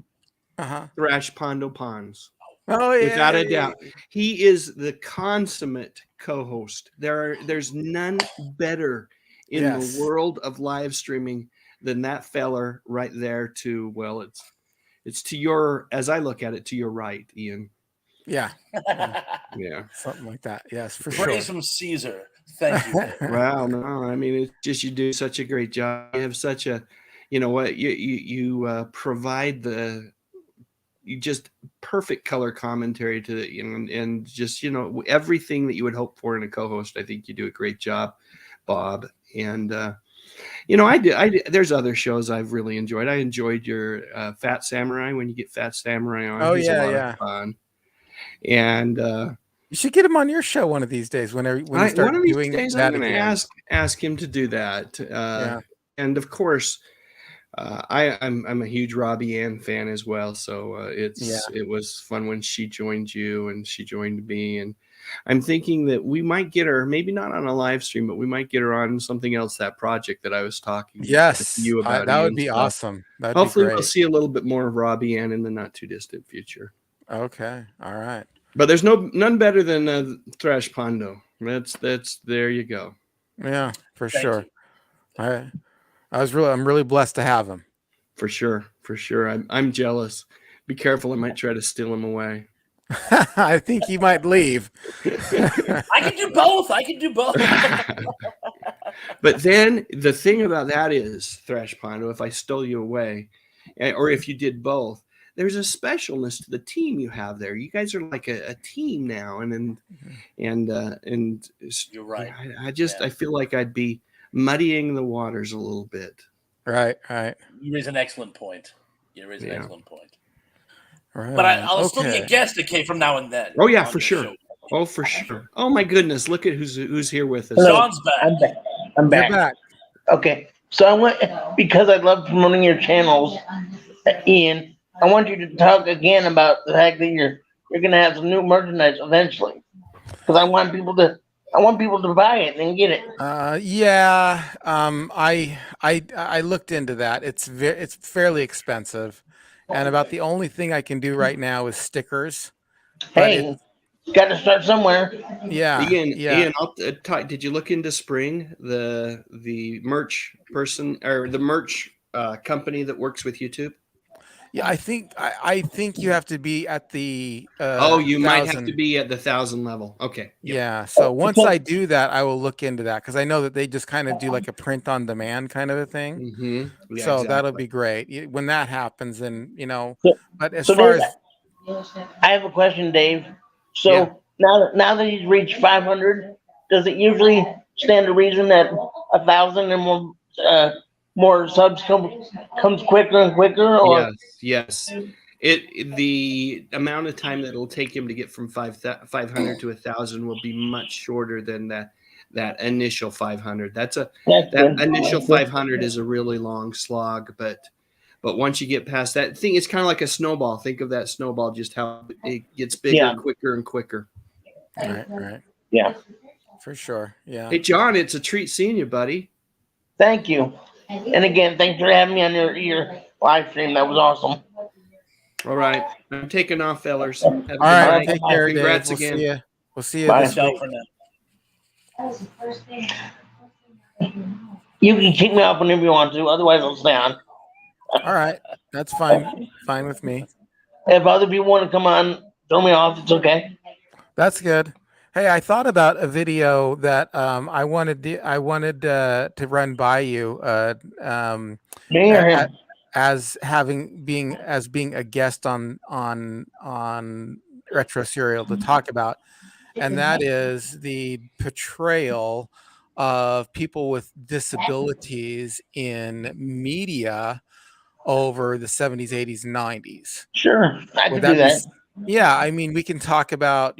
[SPEAKER 5] Thrash Pondo Pons.
[SPEAKER 1] Oh yeah.
[SPEAKER 5] Without a doubt. He is the consummate co-host. There's none better in the world of live streaming than that feller right there it's to your, as I look at it, to your right, Ian.
[SPEAKER 1] Yeah.
[SPEAKER 5] Yeah.
[SPEAKER 1] Something like that. Yes, for sure.
[SPEAKER 2] Praise from Caesar. Thank you.
[SPEAKER 5] Well, no, I mean, it's just, you do such a great job. You have such a, you provide you just perfect color commentary to the, and just, everything that you would hope for in a co-host. I think you do a great job, Bob. And, there's other shows I've really enjoyed. I enjoyed your Fat Samurai, when you get Fat Samurai on.
[SPEAKER 1] Oh,
[SPEAKER 5] he's a lot of fun. And
[SPEAKER 1] you should get him on your show one of these days. When you start doing that,
[SPEAKER 5] I'm going to ask him to do that. And of course, I'm a huge Robbie Ann fan as well. So it was fun when she joined you and she joined me, and I'm thinking that we might get her, maybe not on a live stream, but we might get her on something else, that project that I was talking to you about.
[SPEAKER 1] That would be awesome.
[SPEAKER 5] Hopefully we'll see a little bit more of Robbie Ann in the not too distant future.
[SPEAKER 1] Okay. All right.
[SPEAKER 5] But there's none better than Thrash Pondo. That's there you go.
[SPEAKER 1] Yeah, for
[SPEAKER 2] Thank
[SPEAKER 1] sure.
[SPEAKER 2] you.
[SPEAKER 1] I'm really blessed to have him.
[SPEAKER 5] For sure. I'm jealous. Be careful, I might try to steal him away.
[SPEAKER 1] I think he might leave.
[SPEAKER 2] I can do both.
[SPEAKER 5] But then the thing about that is, Thrash Pondo, if I stole you away, or if you did both, there's a specialness to the team you have there. You guys are like a team now, and
[SPEAKER 2] You're right.
[SPEAKER 5] I feel like I'd be muddying the waters a little bit.
[SPEAKER 1] Right.
[SPEAKER 2] You raise an excellent point.
[SPEAKER 1] Right.
[SPEAKER 2] But I'll still be a guest, okay, from now and then.
[SPEAKER 5] Oh yeah, for sure. Show. Oh, for sure. Oh my goodness, look at who's here with us.
[SPEAKER 3] Hello.
[SPEAKER 2] Sean's back.
[SPEAKER 3] I'm back.
[SPEAKER 1] You're back.
[SPEAKER 3] Okay, so I want, because I love promoting your channels, Ian. I want you to talk again about the fact that you're gonna have some new merchandise eventually, because I want people to buy it and get it.
[SPEAKER 1] Yeah. I looked into that. It's fairly expensive, and about the only thing I can do right now is stickers.
[SPEAKER 3] Hey, got to start somewhere.
[SPEAKER 1] Yeah.
[SPEAKER 5] Ian, did you look into Spring, the merch person or the merch company that works with YouTube?
[SPEAKER 1] Yeah, I think you have to be at the
[SPEAKER 5] you might have to be at the 1,000 level. Okay.
[SPEAKER 1] Yeah. So once I do that, I will look into that, because I know that they just kind of do like a print on demand kind of a thing.
[SPEAKER 5] Mm-hmm. Yeah,
[SPEAKER 1] so
[SPEAKER 5] exactly.
[SPEAKER 1] That'll be great when that happens. And but as
[SPEAKER 3] so
[SPEAKER 1] far
[SPEAKER 3] Dave,
[SPEAKER 1] as
[SPEAKER 3] I have a question, Dave. So now that he's reached 500, does it usually stand to reason that 1,000 and more subs comes quicker and quicker? Or
[SPEAKER 5] yes. The amount of time that it'll take him to get from 500 to 1,000 will be much shorter than that initial 500. That initial 500 is a really long slog, but once you get past that thing, it's kind of like a snowball. Think of that snowball, just how it gets bigger, quicker and quicker.
[SPEAKER 1] Right.
[SPEAKER 3] Yeah.
[SPEAKER 1] For sure. Yeah.
[SPEAKER 5] Hey, John, it's a treat seeing you, buddy.
[SPEAKER 3] Thank you. And again, thanks for having me on your live stream. That was awesome.
[SPEAKER 5] All right. I'm taking off, fellers.
[SPEAKER 1] All right. Take care,
[SPEAKER 5] Congrats
[SPEAKER 1] Dave.
[SPEAKER 5] again.
[SPEAKER 1] We'll see you
[SPEAKER 3] Bye.
[SPEAKER 1] this week.
[SPEAKER 2] For now.
[SPEAKER 3] You can kick me off whenever you want to. Otherwise, I'll stay on.
[SPEAKER 1] All right. That's fine. Fine with me.
[SPEAKER 3] If other people want to come on, throw me off. It's okay.
[SPEAKER 1] That's good. Hey, I thought about a video that I wanted to run by you as being a guest on Retro Serial to talk about, and that is the portrayal of people with disabilities in media over the 70s, 80s, and 90s.
[SPEAKER 3] Sure, I can do that.
[SPEAKER 1] Yeah, I mean, we can talk about,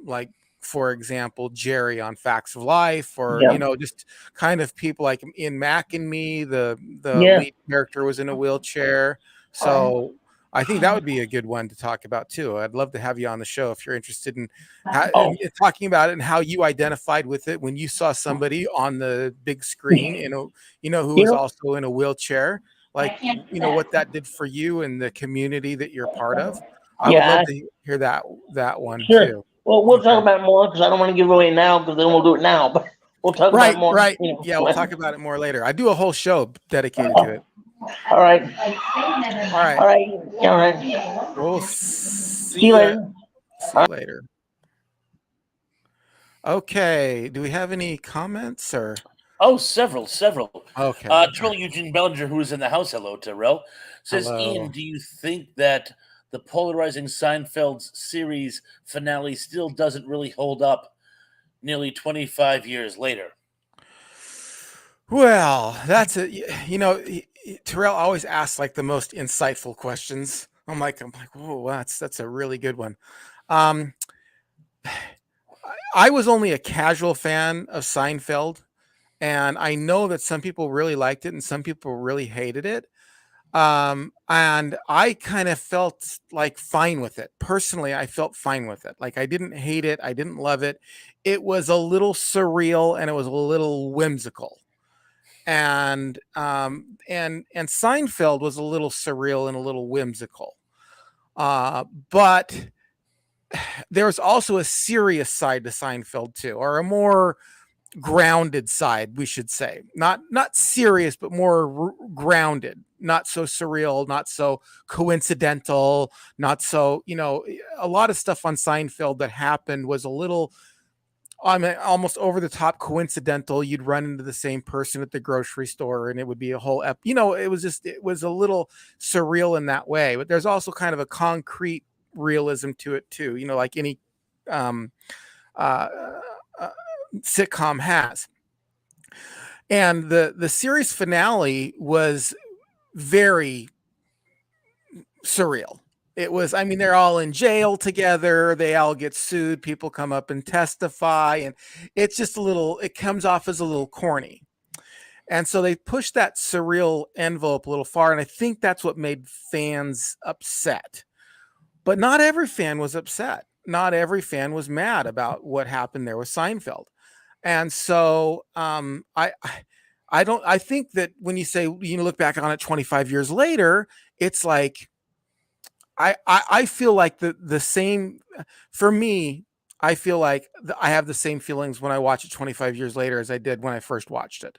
[SPEAKER 1] like, for example, Jerry on Facts of Life, or just kind of people like in Mac and Me. The lead character was in a wheelchair, so I think that would be a good one to talk about too. I'd love to have you on the show if you're interested in talking about it and how you identified with it when you saw somebody on the big screen, who was also in a wheelchair. Like, what that did for you and the community that you're part of. I would love to hear that one too.
[SPEAKER 3] Well, we'll talk about it more, because I don't want to give it away now, because then we'll do it now. But we'll talk about it more.
[SPEAKER 1] Right. Yeah, we'll talk about it more later. I do a whole show dedicated to it.
[SPEAKER 3] All right.
[SPEAKER 1] We'll see you later. See you later. Okay. Do we have any comments or?
[SPEAKER 2] Oh, several.
[SPEAKER 1] Okay.
[SPEAKER 2] Terrell Eugene Bellinger, who is in the house, hello, Terrell, says,
[SPEAKER 1] Hello.
[SPEAKER 2] Ian, do you think that the polarizing Seinfeld's series finale still doesn't really hold up nearly 25 years later?
[SPEAKER 1] Well, that's Terrell always asks like the most insightful questions. I'm like, whoa, that's a really good one. I was only a casual fan of Seinfeld, and I know that some people really liked it and some people really hated it. And I kind of felt like fine with it. Personally, I felt fine with it. Like, I didn't hate it. I didn't love it. It was a little surreal and it was a little whimsical. And Seinfeld was a little surreal and a little whimsical. But there was also a serious side to Seinfeld too, or a more grounded side, we should say. Not serious, but more grounded, not so surreal, not so coincidental, not so, a lot of stuff on Seinfeld that happened was a little, I mean, almost over the top coincidental. You'd run into the same person at the grocery store and it would be a whole it was a little surreal in that way. But there's also kind of a concrete realism to it too, like any um uh, uh sitcom has. And the series finale was very surreal. It was, I mean, they're all in jail together. They all get sued. People come up and testify. And it's just it comes off as a little corny. And so they pushed that surreal envelope a little far. And I think that's what made fans upset. But not every fan was upset. Not every fan was mad about what happened there with Seinfeld. And so I think that when you say, look back on it 25 years later, it's like, I feel like the same for me. I feel like I have the same feelings when I watch it 25 years later as I did when I first watched it.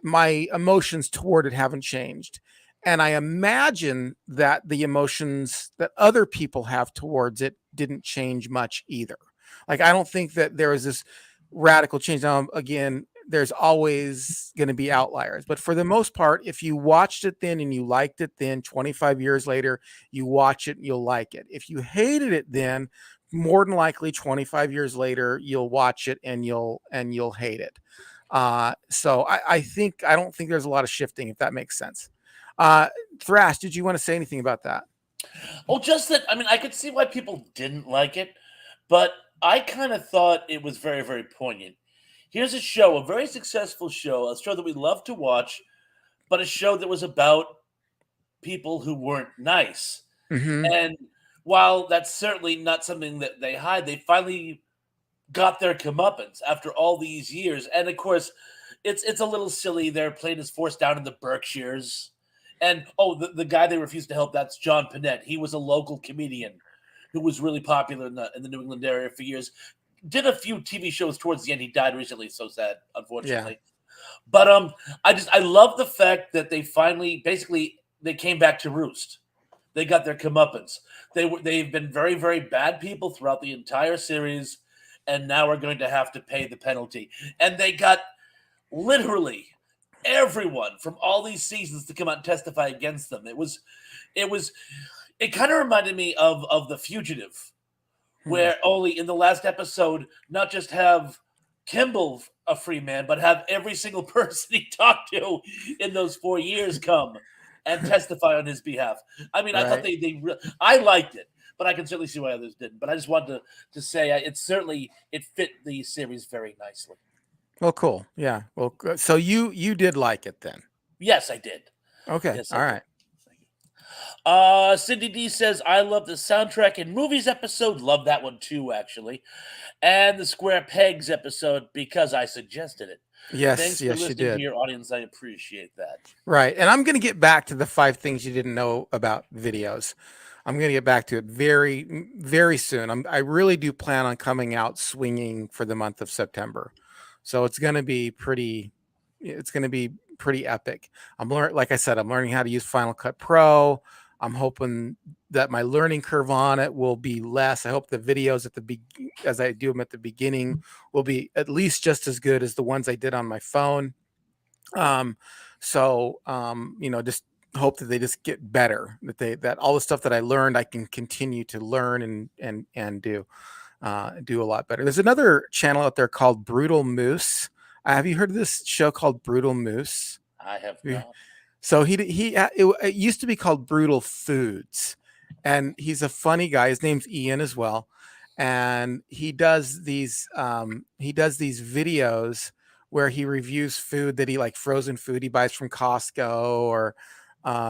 [SPEAKER 1] My emotions toward it haven't changed. And I imagine that the emotions that other people have towards it didn't change much either. Like, I don't think that there was this radical change. Now, again, there's always going to be outliers, but for the most part, if you watched it then and you liked it then, 25 years later, you watch it and you'll like it. If you hated it then, more than likely 25 years later, you'll watch it and you'll hate it. So I don't think there's a lot of shifting, if that makes sense. Thrash, did you want to say anything about that?
[SPEAKER 2] Oh, just that, I mean, I could see why people didn't like it, but I kind of thought it was very, very poignant. Here's a show, a very successful show, a show that we love to watch, but a show that was about people who weren't nice.
[SPEAKER 1] Mm-hmm.
[SPEAKER 2] And while that's certainly not something that they hide, they finally got their comeuppance after all these years. And of course, it's a little silly. Their plane is forced down in the Berkshires. And the guy they refused to help, that's John Panette. He was a local comedian who was really popular in the New England area for years. Did a few TV shows towards the end. He died recently. So sad, unfortunately. Yeah. But I love the fact that they finally, basically, they came back to roost. They got their comeuppance. They've been very, very bad people throughout the entire series, and now we're going to have to pay the penalty. And they got literally everyone from all these seasons to come out and testify against them. It kind of reminded me of The Fugitive, where only in the last episode, not just have Kimball a free man, but have every single person he talked to in those 4 years come and testify on his behalf. I mean, right. I thought I liked it, but I can certainly see why others didn't. But I just wanted to say it fit the series very nicely.
[SPEAKER 1] Well, cool. Yeah. Well, so you did like it then?
[SPEAKER 2] Yes, I did.
[SPEAKER 1] Okay.
[SPEAKER 2] Yes,
[SPEAKER 1] all right.
[SPEAKER 2] Cindy D says, I love the soundtrack and movies episode. Love that one too, actually. And the Square Pegs episode because I suggested it.
[SPEAKER 1] Yes,
[SPEAKER 2] Thanks for listening to your audience. I appreciate that.
[SPEAKER 1] Right. And I'm going to get back to the 5 things you didn't know about videos. I'm going to get back to it very, very soon. I really do plan on coming out swinging for the month of September. So it's going to be pretty epic. Like I said, I'm learning how to use Final Cut Pro. I'm hoping that my learning curve on it will be less. I hope the videos as I do them at the beginning will be at least just as good as the ones I did on my phone. Just hope that they just get better, that all the stuff that I learned, I can continue to learn and do a lot better. There's another channel out there called Brutal Moose. Have you heard of this show called Brutal Moose?
[SPEAKER 2] I have not.
[SPEAKER 1] So it used to be called Brutal Foods, and he's a funny guy. His name's Ian as well, and he does these videos where he reviews food that he like frozen food he buys from Costco or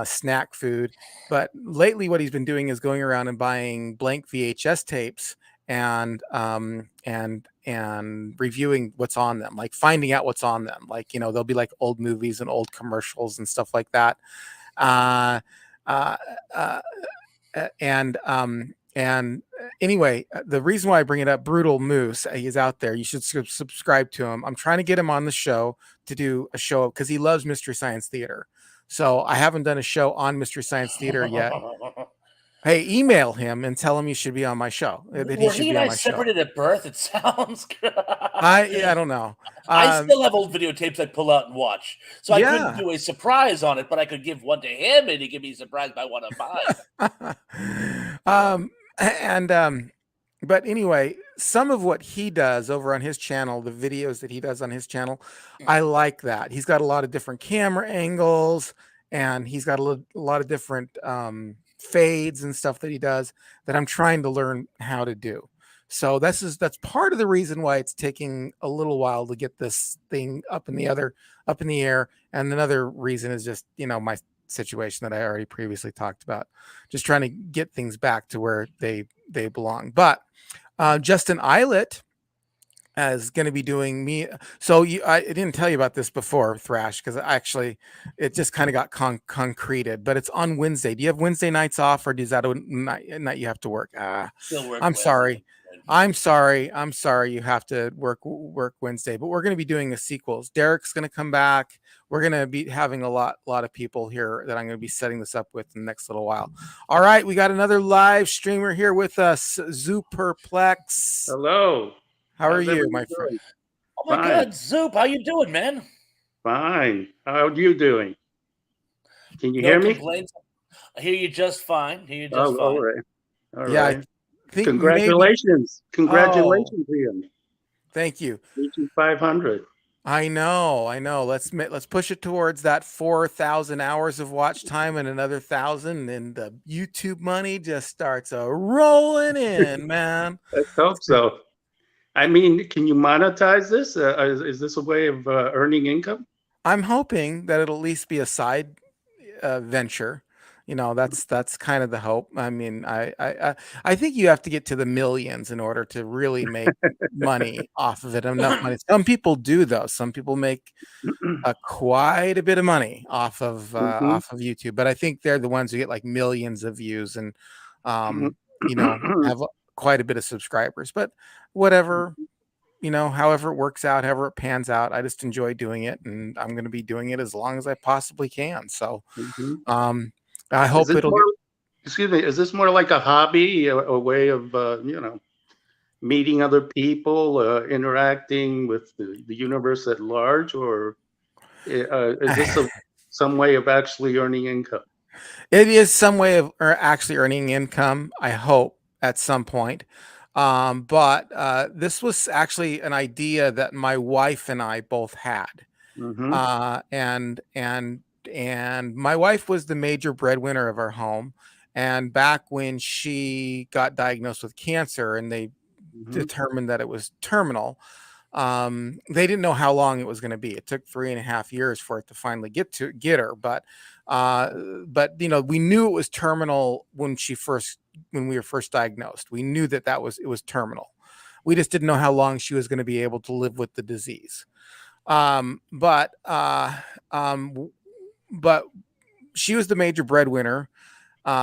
[SPEAKER 1] snack food. But lately, what he's been doing is going around and buying blank VHS tapes and reviewing what's on them, like finding out what's on them. Like, there'll be like old movies and old commercials and stuff like that. and anyway, the reason why I bring it up, Brutal Moose, he's out there. You should subscribe to him. I'm trying to get him on the show to do a show because he loves Mystery Science Theater. So I haven't done a show on Mystery Science Theater yet. Hey, email him and tell him you should be on my show. That he
[SPEAKER 2] Were
[SPEAKER 1] should
[SPEAKER 2] he
[SPEAKER 1] be
[SPEAKER 2] and
[SPEAKER 1] on
[SPEAKER 2] I
[SPEAKER 1] my show.
[SPEAKER 2] separated at birth? It sounds good.
[SPEAKER 1] I don't know.
[SPEAKER 2] I still have old videotapes I pull out and watch. So I couldn't
[SPEAKER 1] Yeah.
[SPEAKER 2] do a surprise on it, but I could give one to him and he'd give me a surprise by one of mine.
[SPEAKER 1] But anyway, some of what he does over on his channel, the videos that he does on his channel, I like that. He's got a lot of different camera angles, and he's got a lot of different fades and stuff that he does that I'm trying to learn how to do. So that's part of the reason why it's taking a little while to get this thing up in the air. And another reason is just, my situation that I already previously talked about, just trying to get things back to where they belong. But Justin Eilert is going to be doing me. So I didn't tell you about this before, Thrash, because actually it just kind of got concreted. But it's on Wednesday. Do you have Wednesday nights off, or is that a night you have to work?
[SPEAKER 2] Still work
[SPEAKER 1] I'm
[SPEAKER 2] Wednesday.
[SPEAKER 1] sorry. I'm sorry you have to work Wednesday, but we're going to be doing a sequels. Derek's going to come back. We're going to be having a lot of people here that I'm going to be setting this up with in the next little while. All right, we got another live streamer here with us, Zooperplex.
[SPEAKER 6] Hello.
[SPEAKER 1] How are
[SPEAKER 6] How's
[SPEAKER 1] you,
[SPEAKER 6] everyone
[SPEAKER 1] my friend?
[SPEAKER 6] doing?
[SPEAKER 2] Oh my
[SPEAKER 6] Fine.
[SPEAKER 2] God, Zoop, how you doing, man?
[SPEAKER 6] Fine. How are you doing? Can you
[SPEAKER 2] No
[SPEAKER 6] hear me?
[SPEAKER 2] complaints. I hear you just fine. Hear you just
[SPEAKER 6] Oh,
[SPEAKER 2] fine.
[SPEAKER 6] all right. All
[SPEAKER 1] Yeah,
[SPEAKER 6] right.
[SPEAKER 1] I think
[SPEAKER 6] Congratulations. Congratulations, Ian.
[SPEAKER 1] Thank you.
[SPEAKER 6] Reaching 500.
[SPEAKER 1] I know. Let's push it towards that 4,000 hours of watch time and another 1,000, and the YouTube money just starts rolling in, man.
[SPEAKER 6] Let's hope so. I mean, can you monetize this? Is this a way of earning income?
[SPEAKER 1] I'm hoping that it'll at least be a side venture. That's kind of the hope. I mean, I think you have to get to the millions in order to really make money off of it. Enough money. Some people do, though. Some people make quite a bit of money off of YouTube, but I think they're the ones who get like millions of views and have quite a bit of subscribers. But whatever. However it works out, however it pans out, I just enjoy doing it, and I'm going to be doing it as long as I possibly can. So, I hope it'll.
[SPEAKER 6] Excuse me. Is this more like a hobby, a way of meeting other people, interacting with the universe at large, or is this some way of actually earning income?
[SPEAKER 1] It is some way of actually earning income, I hope, at some point. But this was actually an idea that my wife and I both had. And my wife was the major breadwinner of our home. And back when she got diagnosed with cancer and they determined that it was terminal, they didn't know how long it was going to be. It took 3.5 years for it to finally get her. But we knew it was terminal when we were first diagnosed. We knew that it was terminal. We just didn't know how long she was going to be able to live with the disease. But she was the major breadwinner,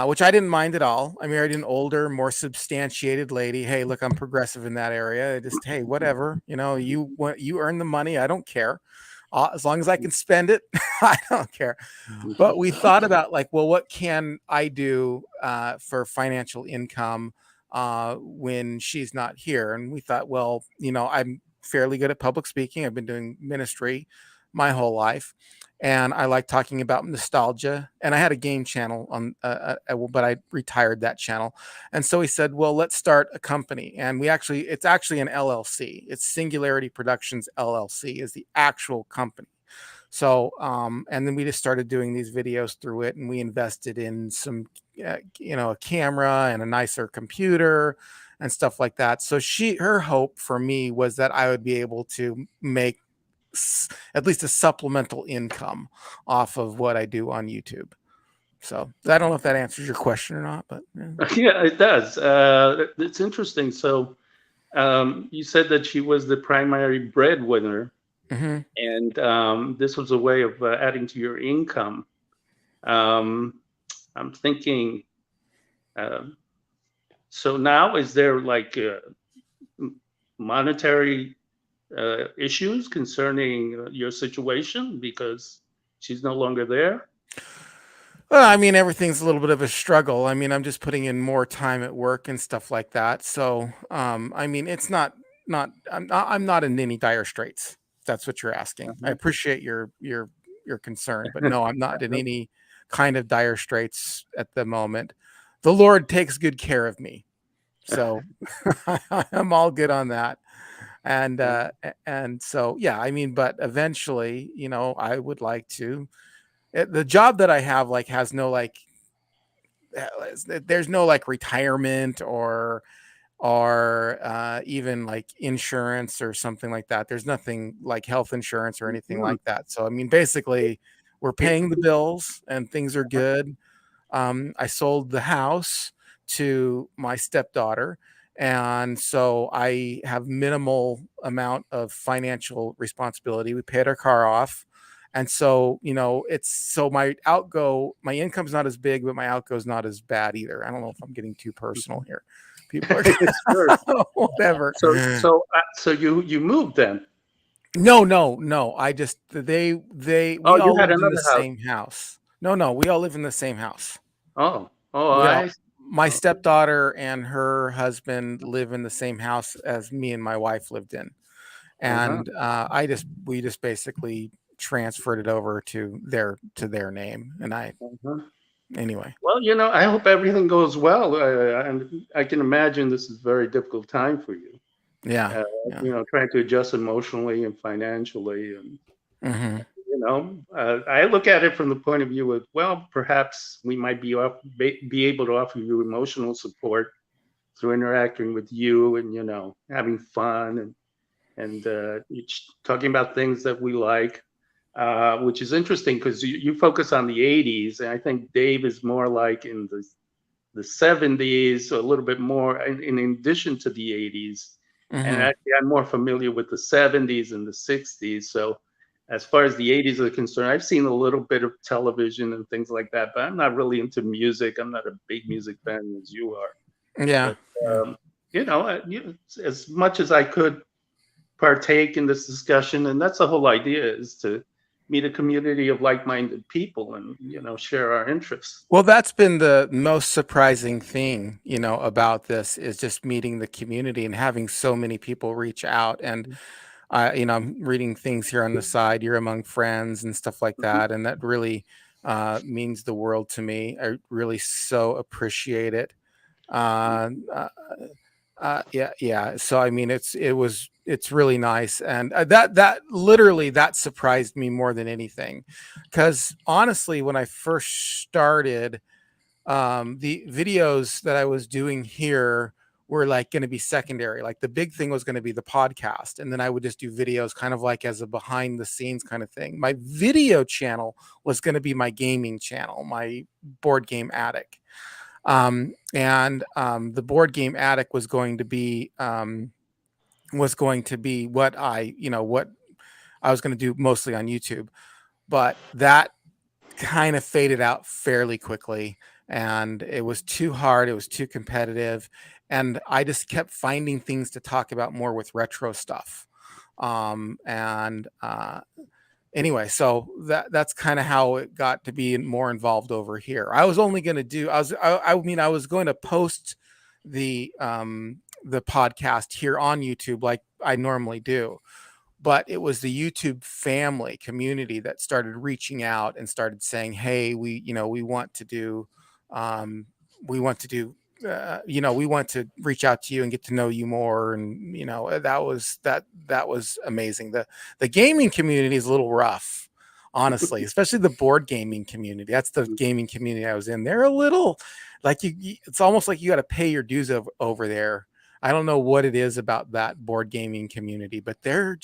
[SPEAKER 1] which I didn't mind at all. I married an older, more substantiated lady. Hey, look, I'm progressive in that area. Hey, whatever, you earn the money. I don't care. As long as I can spend it, I don't care. But we thought about what can I do for financial income when she's not here? And we thought, I'm fairly good at public speaking. I've been doing ministry my whole life, and I like talking about nostalgia. And I had a game channel but I retired that channel. And so he said, well, let's start a company. And it's actually an LLC. It's Singularity Productions LLC is the actual company. So, and then we just started doing these videos through it, and we invested in some, a camera and a nicer computer and stuff like that. So her hope for me was that I would be able to make at least a supplemental income off of what I do on YouTube. So I don't know if that answers your question or not, but
[SPEAKER 6] yeah, it does. It's interesting. So you said that she was the primary breadwinner, and this was a way of adding to your income. I'm thinking, So now, is there like monetary issues concerning your situation because she's no longer there?
[SPEAKER 1] Well, I mean, everything's a little bit of a struggle. I mean, I'm just putting in more time at work and stuff like that. So, I mean, it's I'm not in any dire straits. If that's what you're asking. I
[SPEAKER 6] Uh-huh.
[SPEAKER 1] appreciate your concern, but no, I'm not in any kind of dire straits at the moment. The Lord takes good care of me. So I'm all good on that. And so, yeah, I mean, but eventually, I would like to, the job that I have, like, has no, like, there's no, like, retirement or even like insurance or something like that. There's nothing like health insurance or anything
[SPEAKER 6] Mhm.
[SPEAKER 1] like that. So I mean, basically, we're paying the bills and things are good. I sold the house to my stepdaughter, and so I have minimal amount of financial responsibility. We paid our car off, and so it's so my income's not as big, but my outgo's not as bad either. I don't know if I'm getting too personal here. People are
[SPEAKER 6] Sure.
[SPEAKER 1] whatever.
[SPEAKER 6] So you moved then?
[SPEAKER 1] No. I just
[SPEAKER 6] Oh,
[SPEAKER 1] we
[SPEAKER 6] you
[SPEAKER 1] all
[SPEAKER 6] had
[SPEAKER 1] lived in the
[SPEAKER 6] another house.
[SPEAKER 1] same house. No, we all live in the same house.
[SPEAKER 6] Oh,
[SPEAKER 1] We all
[SPEAKER 6] I.
[SPEAKER 1] My
[SPEAKER 6] Oh,
[SPEAKER 1] stepdaughter and her husband live in the same house as me and my wife lived in.
[SPEAKER 6] uh-huh.
[SPEAKER 1] And we just basically transferred it over to their name. And
[SPEAKER 6] Uh-huh.
[SPEAKER 1] anyway.
[SPEAKER 6] Well, I hope everything goes well. And I can imagine this is a very difficult time for you.
[SPEAKER 1] Yeah.
[SPEAKER 6] Uh,
[SPEAKER 1] Yeah.
[SPEAKER 6] trying to adjust emotionally and financially, and
[SPEAKER 1] Hmm.
[SPEAKER 6] I look at it from the point of view of, well, perhaps we might be able to offer you emotional support through interacting with you, and having fun, and talking about things that we like, which is interesting because you focus on the 80s, and I think Dave is more like in the 70s, a little bit more in addition to the 80s. And
[SPEAKER 1] Hmm.
[SPEAKER 6] actually, I'm more familiar with the 70s and the 60s. So, as far as the 80s are concerned, I've seen a little bit of television and things like that, but I'm not really into music. I'm not a big music fan as you are.
[SPEAKER 1] Yeah.
[SPEAKER 6] But,
[SPEAKER 1] Yeah.
[SPEAKER 6] um, as much as I could partake in this discussion, and that's the whole idea, is to meet a community of like-minded people and share our interests.
[SPEAKER 1] Well, that's been the most surprising thing, about this, is just meeting the community and having so many people reach out. And I'm reading things here on the side. You're among friends and stuff like
[SPEAKER 6] Mhm.
[SPEAKER 1] that, and that really means the world to me. I really so appreciate it. Uh, uh, yeah, yeah. So I mean, it's really nice, and that literally that surprised me more than anything, because honestly, when I first started, the videos that I was doing here were like going to be secondary. Like the big thing was going to be the podcast, and then I would just do videos, kind of like as a behind the scenes kind of thing. My video channel was going to be my gaming channel, my Board Game Attic. And the Board Game Attic was going to be what I was going to do mostly on YouTube. But that kind of faded out fairly quickly, and it was too hard, it was too competitive, and I just kept finding things to talk about more with retro stuff. And Anyway, so that's kind of how it got to be more involved over here. I was only going to do I mean, I was going to post the podcast here on YouTube like I normally do, but it was the YouTube family community that started reaching out and started saying, "Hey, we want to do, um, we want to do, we want to reach out to you and get to know you more." And that was amazing. The gaming community is a little rough, honestly, especially the board gaming community. That's the gaming community I was in. They're a little like it's almost like you got to pay your dues over there. I don't know what it is about that board gaming community, but they're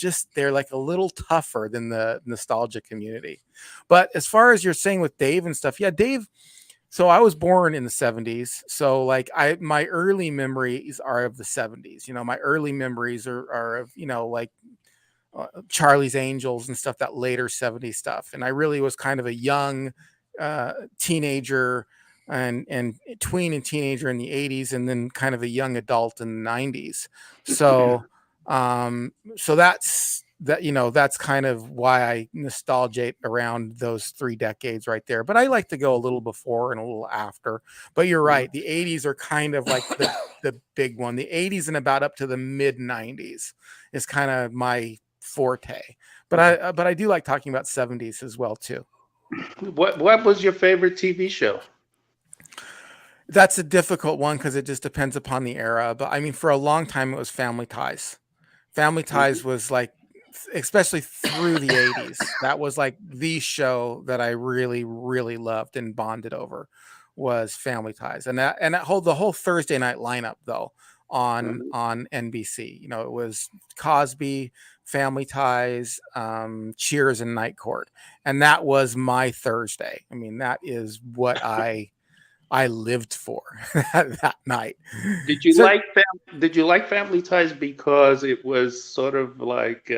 [SPEAKER 1] like a little tougher than the nostalgia community. But as far as you're saying with Dave and stuff, yeah, Dave. So I was born in the 70s. So like my early memories are of the 70s. My early memories are of, like Charlie's Angels and stuff, that later 70s stuff. And I really was kind of a young teenager and tween and teenager in the 80s, and then kind of a young adult in the 90s. So so that's kind of why I nostalgiate around those 3 decades right there. But I like to go a little before and a little after. But you're right, the 80s are kind of like the big one. The 80s and about up to the mid 90s is kind of my forte. But I do like talking about 70s as well too.
[SPEAKER 6] What was your favorite TV show?
[SPEAKER 1] That's a difficult one because it just depends upon the era. But I mean, for a long time, it was Family Ties. Family Ties was like, especially through the 80s, that was like the show that I really, really loved and bonded over was Family Ties. And the whole Thursday night lineup though on NBC, it was Cosby, Family Ties, Cheers, and Night Court. And that was my Thursday. I mean, that is what I lived for that night.
[SPEAKER 6] Did you like Family Ties because it was sort of like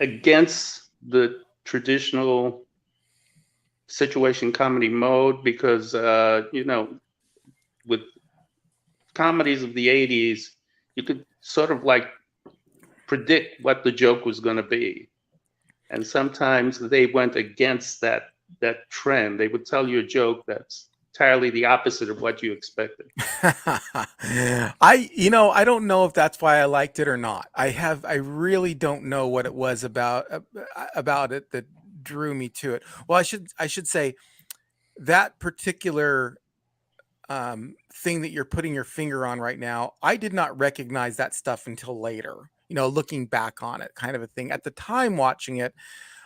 [SPEAKER 6] against the traditional situation comedy mode? Because with comedies of the 80s, you could sort of like predict what the joke was going to be, and sometimes they went against that trend. They would tell you a joke that's entirely the opposite of what you expected.
[SPEAKER 1] I don't know if that's why I liked it or not. I really don't know what it was about it that drew me to it. Well, I should say that particular thing that you're putting your finger on right now, I did not recognize that stuff until later, looking back on it, kind of a thing. At the time watching it,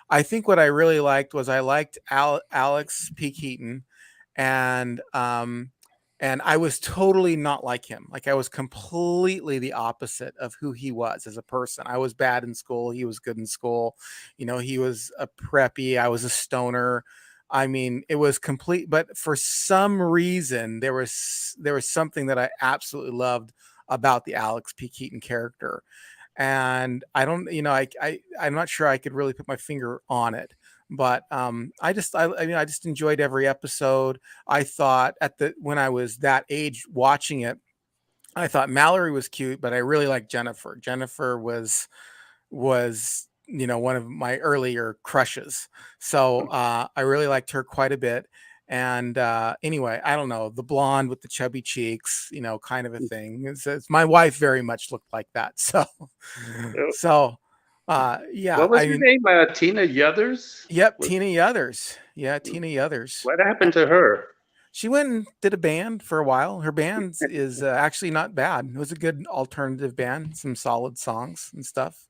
[SPEAKER 1] I think what I really liked was I liked Alex P. Keaton, and I was totally not like him. Like I was completely the opposite of who he was as a person. I was bad in school. He was good in school. He was a preppy. I was a stoner. I mean, it was complete. But for some reason, there was something that I absolutely loved about the Alex P. Keaton character. And I don't, I'm not sure I could really put my finger on it, but I just enjoyed every episode. I thought when I was that age watching it, I thought Mallory was cute, but I really liked Jennifer. Jennifer was one of my earlier crushes, so I really liked her quite a bit. And anyway, I don't know, the blonde with the chubby cheeks, kind of a thing. It's my wife very much looked like that. So yeah.
[SPEAKER 6] What was her name? Tina Yothers?
[SPEAKER 1] Yep, Tina Yothers. Yeah, Tina Yothers.
[SPEAKER 6] What happened to her?
[SPEAKER 1] She went and did a band for a while. Her band is actually not bad. It was a good alternative band, some solid songs and stuff.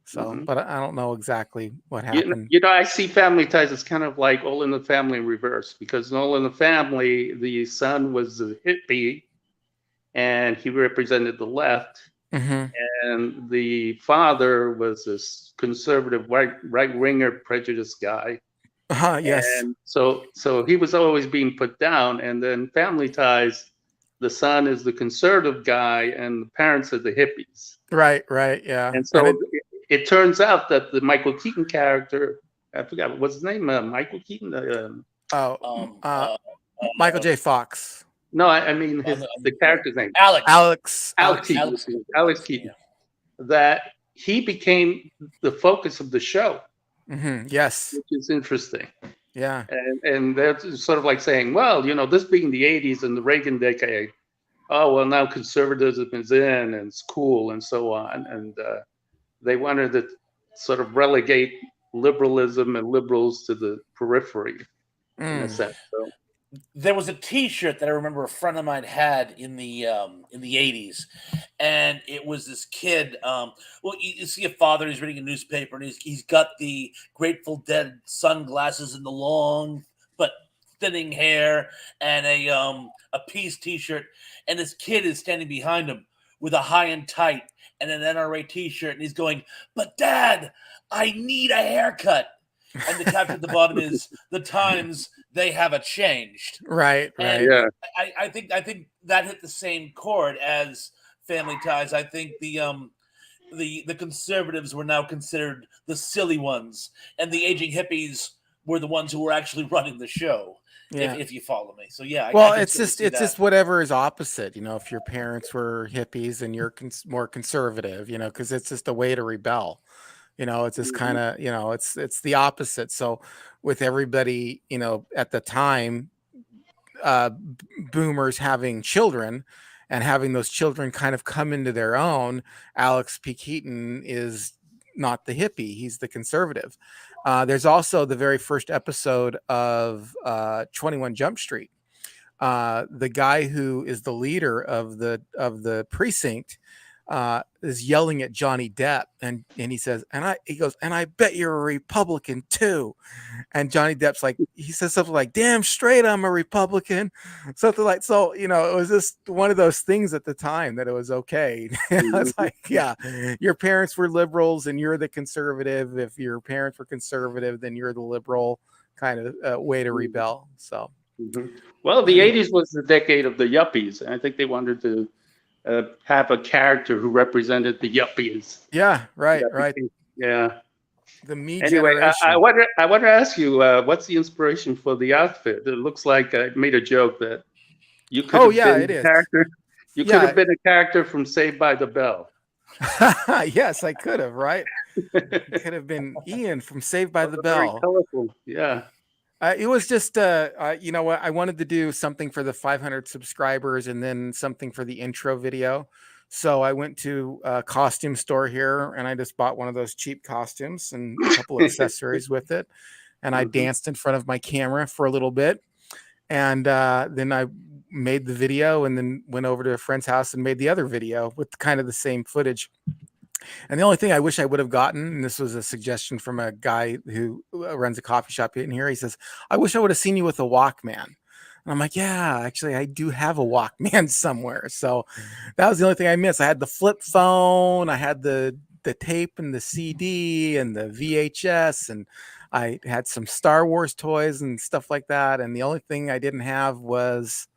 [SPEAKER 1] So, but I don't know exactly what happened.
[SPEAKER 6] I see Family Ties as kind of like All in the Family in reverse, because in All in the Family, the son was a hippie and he represented the left.
[SPEAKER 1] Mm-hmm.
[SPEAKER 6] And the father was this conservative right-winger prejudiced guy.
[SPEAKER 1] Yes.
[SPEAKER 6] And so he was always being put down. And then Family Ties, the son is the conservative guy and the parents are the hippies.
[SPEAKER 1] Right, yeah.
[SPEAKER 6] And so it turns out that the Michael Keaton character, I forgot, what's his name? Michael Keaton?
[SPEAKER 1] Michael J. Fox.
[SPEAKER 6] No, I mean the character's name.
[SPEAKER 1] Alex
[SPEAKER 6] Keaton. Alex Keaton. That he became the focus of the show.
[SPEAKER 1] Mm-hmm. Yes.
[SPEAKER 6] Which is interesting.
[SPEAKER 1] Yeah.
[SPEAKER 6] And that's sort of like saying, well, this being the 80s and the Reagan decade, oh, well, now conservatism is in and it's cool and so on. And they wanted to sort of relegate liberalism and liberals to the periphery in a sense. So.
[SPEAKER 2] There was a T-shirt that I remember a friend of mine had in the 80s, and it was this kid. Well, you see a father, he's reading a newspaper, and he's got the Grateful Dead sunglasses and the long but thinning hair, and a Peace T-shirt, and this kid is standing behind him with a high and tight and an NRA T-shirt, and he's going, "But Dad, I need a haircut." And the caption at the bottom is, "The times they haven't changed."
[SPEAKER 1] Right.
[SPEAKER 2] And
[SPEAKER 6] yeah.
[SPEAKER 2] I think that hit the same chord as Family Ties. I think the conservatives were now considered the silly ones, and the aging hippies were the ones who were actually running the show.
[SPEAKER 1] Yeah.
[SPEAKER 2] If you follow me, so yeah.
[SPEAKER 1] Well,
[SPEAKER 2] I can
[SPEAKER 1] it's
[SPEAKER 2] certainly
[SPEAKER 1] just
[SPEAKER 2] see
[SPEAKER 1] it's
[SPEAKER 2] that.
[SPEAKER 1] just whatever is opposite. If your parents were hippies and you're more conservative, because it's just a way to rebel. It's just kind of it's the opposite. So with everybody, at the time, boomers having children and having those children kind of come into their own, Alex P. Keaton is not the hippie, he's the conservative. There's also the very first episode of 21 Jump Street. The guy who is the leader of the precinct is yelling at Johnny Depp, and he says, he goes, and I bet you're a Republican too. And Johnny Depp's like, he says something like, damn straight I'm a Republican. Something like, so, it was just one of those things at the time that it was okay. It's like, yeah, your parents were liberals and you're the conservative. If your parents were conservative, then you're the liberal kind of way to rebel. So.
[SPEAKER 6] Well, the 80s was the decade of the yuppies. I think they wanted to have a character who represented the yuppies.
[SPEAKER 1] Yeah, right.
[SPEAKER 6] Yeah.
[SPEAKER 1] The me
[SPEAKER 6] Anyway,
[SPEAKER 1] generation.
[SPEAKER 6] I want to ask you, what's the inspiration for the outfit? It looks like I made a joke that you could have been
[SPEAKER 1] it
[SPEAKER 6] a
[SPEAKER 1] is.
[SPEAKER 6] character. You could have been a character from Saved by the Bell.
[SPEAKER 1] Yes, I could have, right? Could have been Ian from Saved by the Bell.
[SPEAKER 6] Very colorful. Yeah.
[SPEAKER 1] It was just, what I wanted to do something for the 500 subscribers and then something for the intro video. So I went to a costume store here and I just bought one of those cheap costumes and a couple accessories with it. And I danced in front of my camera for a little bit. And then I made the video and then went over to a friend's house and made the other video with kind of the same footage. And the only thing I wish I would have gotten, and this was a suggestion from a guy who runs a coffee shop in here, he says, I wish I would have seen you with a Walkman. And I'm like, yeah, actually, I do have a Walkman somewhere. So that was the only thing I missed. I had the flip phone, I had the tape and the CD and the VHS, and I had some Star Wars toys and stuff like that. And the only thing I didn't have was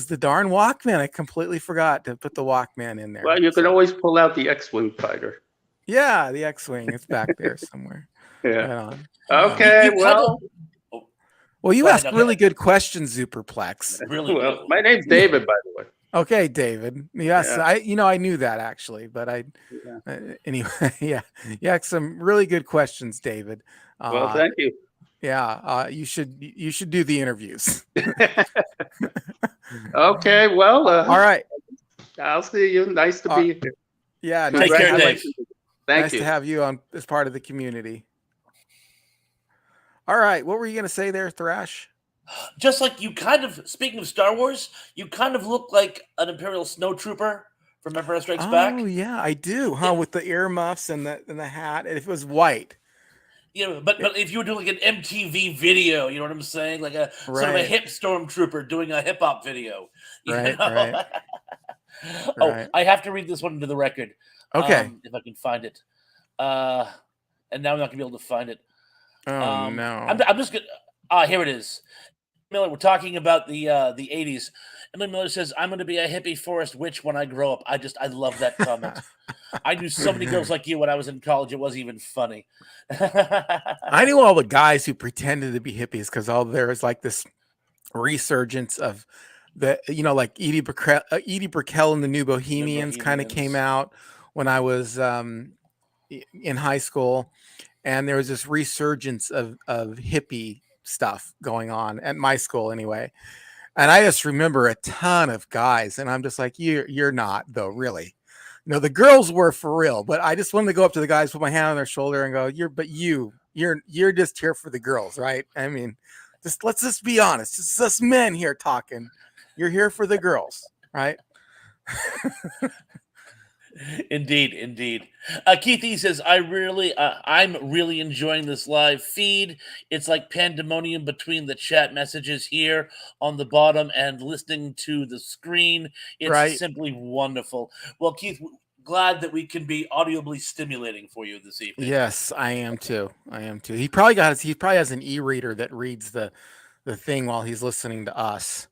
[SPEAKER 1] the darn Walkman. I completely forgot to put the Walkman in there.
[SPEAKER 6] Well, you can always pull out the X-Wing fighter.
[SPEAKER 1] Yeah, the X-Wing. It's back there somewhere.
[SPEAKER 6] Yeah.
[SPEAKER 1] Right
[SPEAKER 6] okay,
[SPEAKER 1] well, you asked really good questions, Superplex.
[SPEAKER 2] Really
[SPEAKER 6] well, my name's David, by the way.
[SPEAKER 1] Okay, David. Yes, yeah. I knew that actually, but anyway, yeah, some really good questions, David.
[SPEAKER 6] Well, thank you.
[SPEAKER 1] Yeah, you should do the interviews.
[SPEAKER 6] Okay, well,
[SPEAKER 1] all right.
[SPEAKER 6] I'll see you. Nice to be here.
[SPEAKER 1] Yeah,
[SPEAKER 2] take care, Dave.
[SPEAKER 6] Thank you.
[SPEAKER 1] Nice to have you on as part of the community. All right, what were you going to say there, Thrash?
[SPEAKER 2] Just like you kind of, speaking of Star Wars, you kind of look like an Imperial snowtrooper from Empire Strikes Back.
[SPEAKER 1] Oh yeah, I do, huh? With the earmuffs and the hat, and if it was white.
[SPEAKER 2] Yeah, but if you were doing like an MTV video, you know what I'm saying, like a sort of a hip stormtrooper doing a hip hop video.
[SPEAKER 1] Right.
[SPEAKER 2] I have to read this one into the record.
[SPEAKER 1] Okay,
[SPEAKER 2] if I can find it. And now I'm not gonna be able to find it.
[SPEAKER 1] Oh no!
[SPEAKER 2] I'm just gonna. Here it is. Miller, we're talking about the 80s. Emily Miller says, "I'm going to be a hippie forest witch when I grow up." I love that comment. I knew so many girls like you when I was in college. It wasn't even funny.
[SPEAKER 1] I knew all the guys who pretended to be hippies because there was like this resurgence of the, like Edie Brickell and the New Bohemians kind of came out when I was in high school, and there was this resurgence of hippie stuff going on at my school anyway. And I just remember a ton of guys, and I'm just like, you're not though, really. The girls were for real, but I just wanted to go up to the guys, put my hand on their shoulder and go, you're just here for the girls, right? I mean, let's just be honest. It's us men here talking. You're here for the girls, right?
[SPEAKER 2] Indeed. Keith E says, I'm really enjoying this live feed. It's like pandemonium between the chat messages here on the bottom and listening to the screen. It's simply wonderful. Well, Keith, glad that we can be audibly stimulating for you this evening.
[SPEAKER 1] Yes, I am too. He probably has an e-reader that reads the thing while he's listening to us.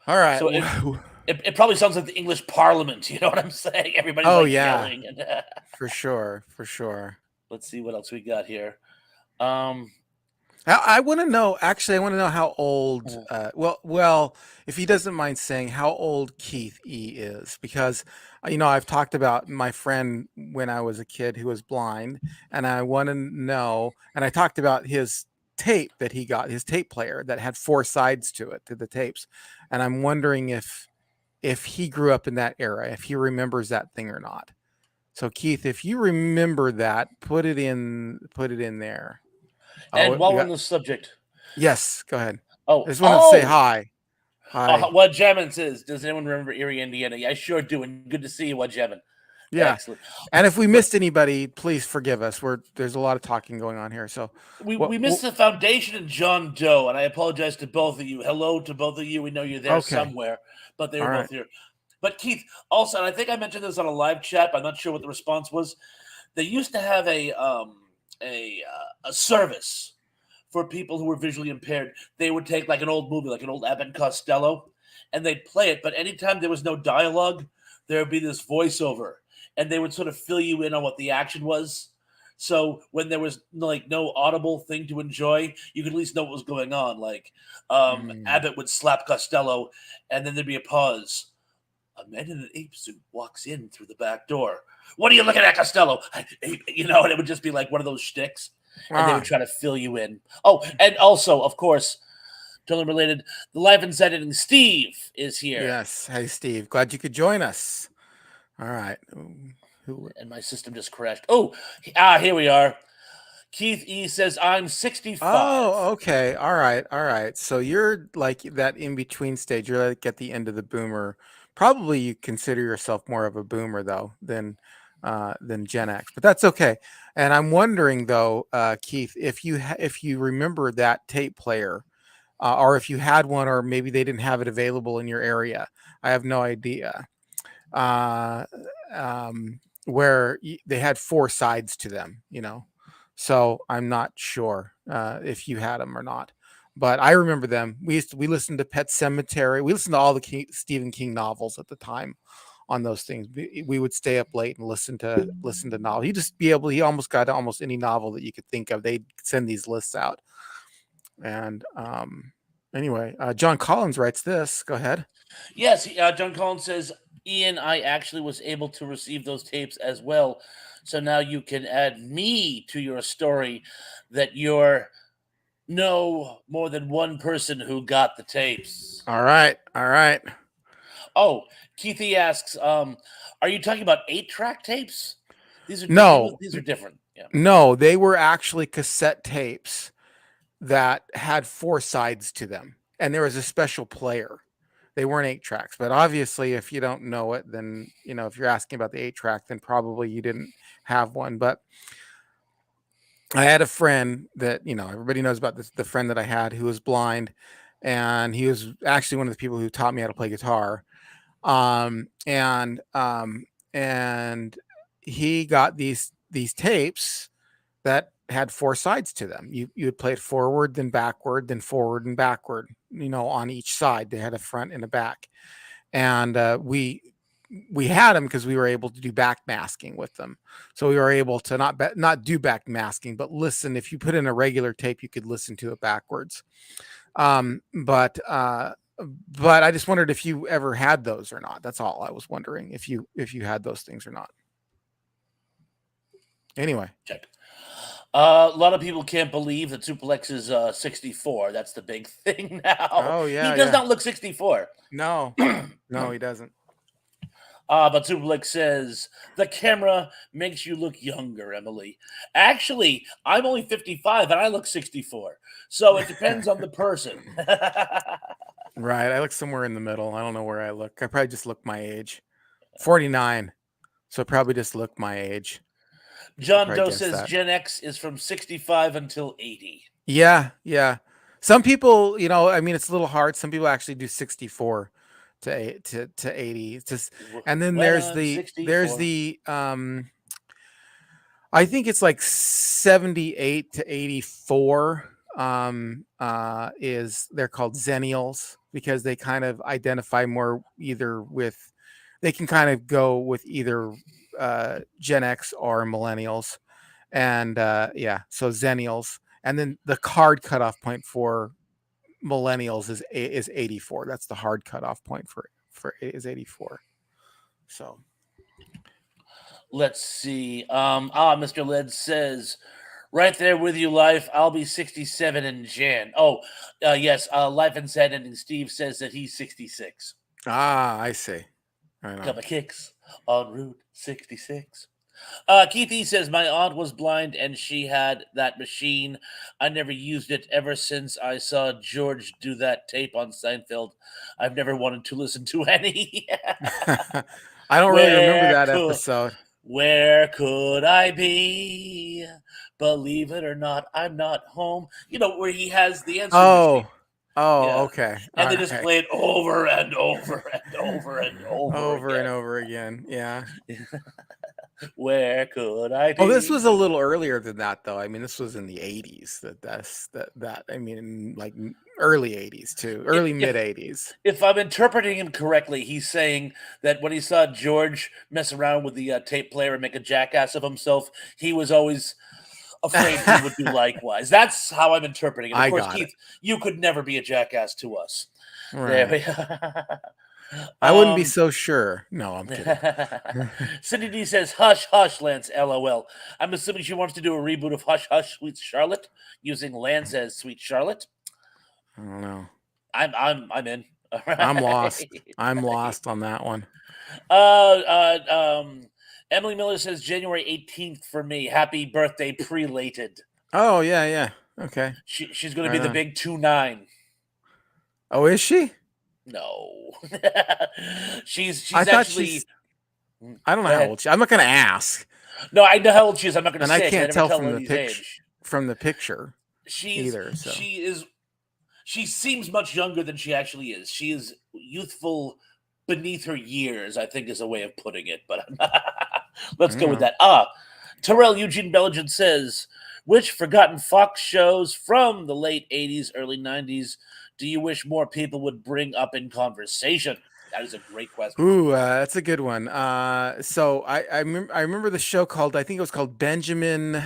[SPEAKER 1] All right.
[SPEAKER 2] So it probably sounds like the English Parliament. You know what I'm saying? Everybody's yelling. And,
[SPEAKER 1] for sure.
[SPEAKER 2] Let's see what else we got here. Um,
[SPEAKER 1] I want to know. Actually, I want to know how old. Well, if he doesn't mind saying how old Keith E is, because I've talked about my friend when I was a kid who was blind, and I want to know. And I talked about his tape that he got, his tape player that had 4 sides to it, to the tapes, and I'm wondering if he grew up in that era, if he remembers that thing or not. So Keith, if you remember that, put it in there.
[SPEAKER 2] and
[SPEAKER 1] Oh,
[SPEAKER 2] while
[SPEAKER 1] we
[SPEAKER 2] we're on
[SPEAKER 1] got
[SPEAKER 2] the subject,
[SPEAKER 1] yes. Go ahead. I
[SPEAKER 2] oh,
[SPEAKER 1] just wanted to say hi. Hi.
[SPEAKER 2] what Jemin says. Does anyone remember Erie, Indiana? Yeah, I sure do. And good to see you, what Jemin.
[SPEAKER 1] Yeah.
[SPEAKER 2] Excellent.
[SPEAKER 1] And if we missed anybody, please forgive us. There's a lot of talking going on here. So
[SPEAKER 2] We missed the foundation and John Doe, and I apologize to both of you. Hello to both of you. We know you're there somewhere, but they were
[SPEAKER 1] All
[SPEAKER 2] both here. But Keith, also, and I think I mentioned this on a live chat, but I'm not sure what the response was. They used to have a service for people who were visually impaired. They would take like an old movie, like an old Abbott and Costello, and they'd play it. But anytime there was no dialogue, there would be this voiceover, and they would sort of fill you in on what the action was. So when there was like no audible thing to enjoy, you could at least know what was going on. Like Abbott would slap Costello, and then there'd be a pause. A man in an ape suit walks in through the back door. What are you looking at, Costello? And it would just be like one of those shticks, and they would try to fill you in. Oh, and also, of course, totally related, the live and editing Steve is here.
[SPEAKER 1] Yes. Hey, Steve. Glad you could join us. All right.
[SPEAKER 2] And my system just crashed. Oh, here we are. Keith E says, I'm 65.
[SPEAKER 1] Oh, okay. All right. So you're like that in between stage. You're like at the end of the boomer. Probably you consider yourself more of a boomer though than Gen X, but that's okay. And I'm wondering though, Keith, if you remember that tape player, or if you had one, or maybe they didn't have it available in your area. I have no idea. Uh, where they had 4 sides to them. So I'm not sure if you had them or not, but I remember them. We listened to Pet Cemetery. We listened to all the Stephen King novels at the time on those things. We would stay up late and listen to novels. He almost got almost any novel that you could think of. They'd send these lists out. And anyway, John Collins writes this. Go ahead.
[SPEAKER 2] Yes, John Collins says, Ian, I actually was able to receive those tapes as well. So now you can add me to your story that you're no more than one person who got the tapes.
[SPEAKER 1] All right.
[SPEAKER 2] Oh, Keithy asks, are you talking about 8-track tapes?
[SPEAKER 1] No.
[SPEAKER 2] These are different. Yeah.
[SPEAKER 1] No, they were actually cassette tapes that had 4 sides to them, and there was a special player. They weren't 8 tracks, but obviously, if you don't know it, then if you're asking about the 8-track, then probably you didn't have one. But I had a friend that everybody knows about the friend that I had who was blind, and he was actually one of the people who taught me how to play guitar. And he got these tapes that had 4 sides to them. You would play it forward, then backward, then forward and backward. On each side they had a front and a back, and we had them because we were able to do back masking with them. So we were able to not do back masking, but listen. If you put in a regular tape, you could listen to it backwards. But I just wondered if you ever had those or not. That's all I was wondering, if you had those things or not. Anyway,
[SPEAKER 2] check. A lot of people can't believe that Suplex is 64. That's the big thing now.
[SPEAKER 1] Oh yeah,
[SPEAKER 2] he does not look 64.
[SPEAKER 1] No, no, he doesn't.
[SPEAKER 2] But Suplex says the camera makes you look younger, Emily. Actually, I'm only 55 and I look 64. So it depends on the person.
[SPEAKER 1] Right. I look somewhere in the middle. I don't know where I look. I probably just look my age. 49. So I probably just look my age.
[SPEAKER 2] John Doe says Gen X is from 65 until 80.
[SPEAKER 1] Yeah. Some people, it's a little hard. Some people actually do 64 to 80. It's just, and then there's the I think it's like 78 to 84 they're called Zennials, because they kind of identify more they can kind of go with either Gen X or millennials. And so Zennials. and then the hard cutoff point for millennials is 84. That's the hard cutoff point for is 84. So
[SPEAKER 2] let's see. Mr. Led says, right there with you, Life. I'll be 67 in Jan. Oh, yes. Life and Sad Ending Steve says that he's 66.
[SPEAKER 1] I see. I know.
[SPEAKER 2] Couple kicks on Route 66. Keith E says, my aunt was blind and she had that machine. I never used it ever since I saw George do that tape on Seinfeld. I've never wanted to listen to any.
[SPEAKER 1] I don't really remember that episode.
[SPEAKER 2] Where could I be? Believe it or not, I'm not home. You know, where he has the answer machine. Yeah.
[SPEAKER 1] Okay.
[SPEAKER 2] And they just play it over and over and over and over
[SPEAKER 1] and over again. Yeah.
[SPEAKER 2] Where could I be?
[SPEAKER 1] Oh, this was a little earlier than that, though. I mean, this was in the 80s. I mean, like early 80s too, mid 80s.
[SPEAKER 2] If I'm interpreting him correctly, he's saying that when he saw George mess around with the tape player and make a jackass of himself, he was always afraid he would do likewise. That's how I'm interpreting it. Of course, Keith, you could never be a jackass to us.
[SPEAKER 1] Right. I wouldn't be so sure. No, I'm kidding.
[SPEAKER 2] Cindy D says, hush, hush, Lance, LOL. I'm assuming she wants to do a reboot of Hush, Hush, Sweet Charlotte using Lance as Sweet Charlotte.
[SPEAKER 1] I don't know.
[SPEAKER 2] I'm in.
[SPEAKER 1] Right. I'm lost. I'm lost on that one.
[SPEAKER 2] Emily Miller says January 18th for me. Happy birthday, prelated.
[SPEAKER 1] Oh, yeah. Okay.
[SPEAKER 2] She's going to be the big 2-9.
[SPEAKER 1] Oh, is she?
[SPEAKER 2] No. she's
[SPEAKER 1] I
[SPEAKER 2] actually...
[SPEAKER 1] I don't know how old she is. I'm not going to ask.
[SPEAKER 2] No, I know how old she is. I'm not going to say.
[SPEAKER 1] And I can't tell
[SPEAKER 2] from
[SPEAKER 1] the picture either. So.
[SPEAKER 2] She seems much younger than she actually is. She is youthful beneath her years, I think is a way of putting it. But let's go with that. Terrell Eugene Belligen says, which forgotten Fox shows from the late 80s, early 90s do you wish more people would bring up in conversation? That is a great question.
[SPEAKER 1] Ooh, that's a good one. So I remember the show called, I think it was called Benjamin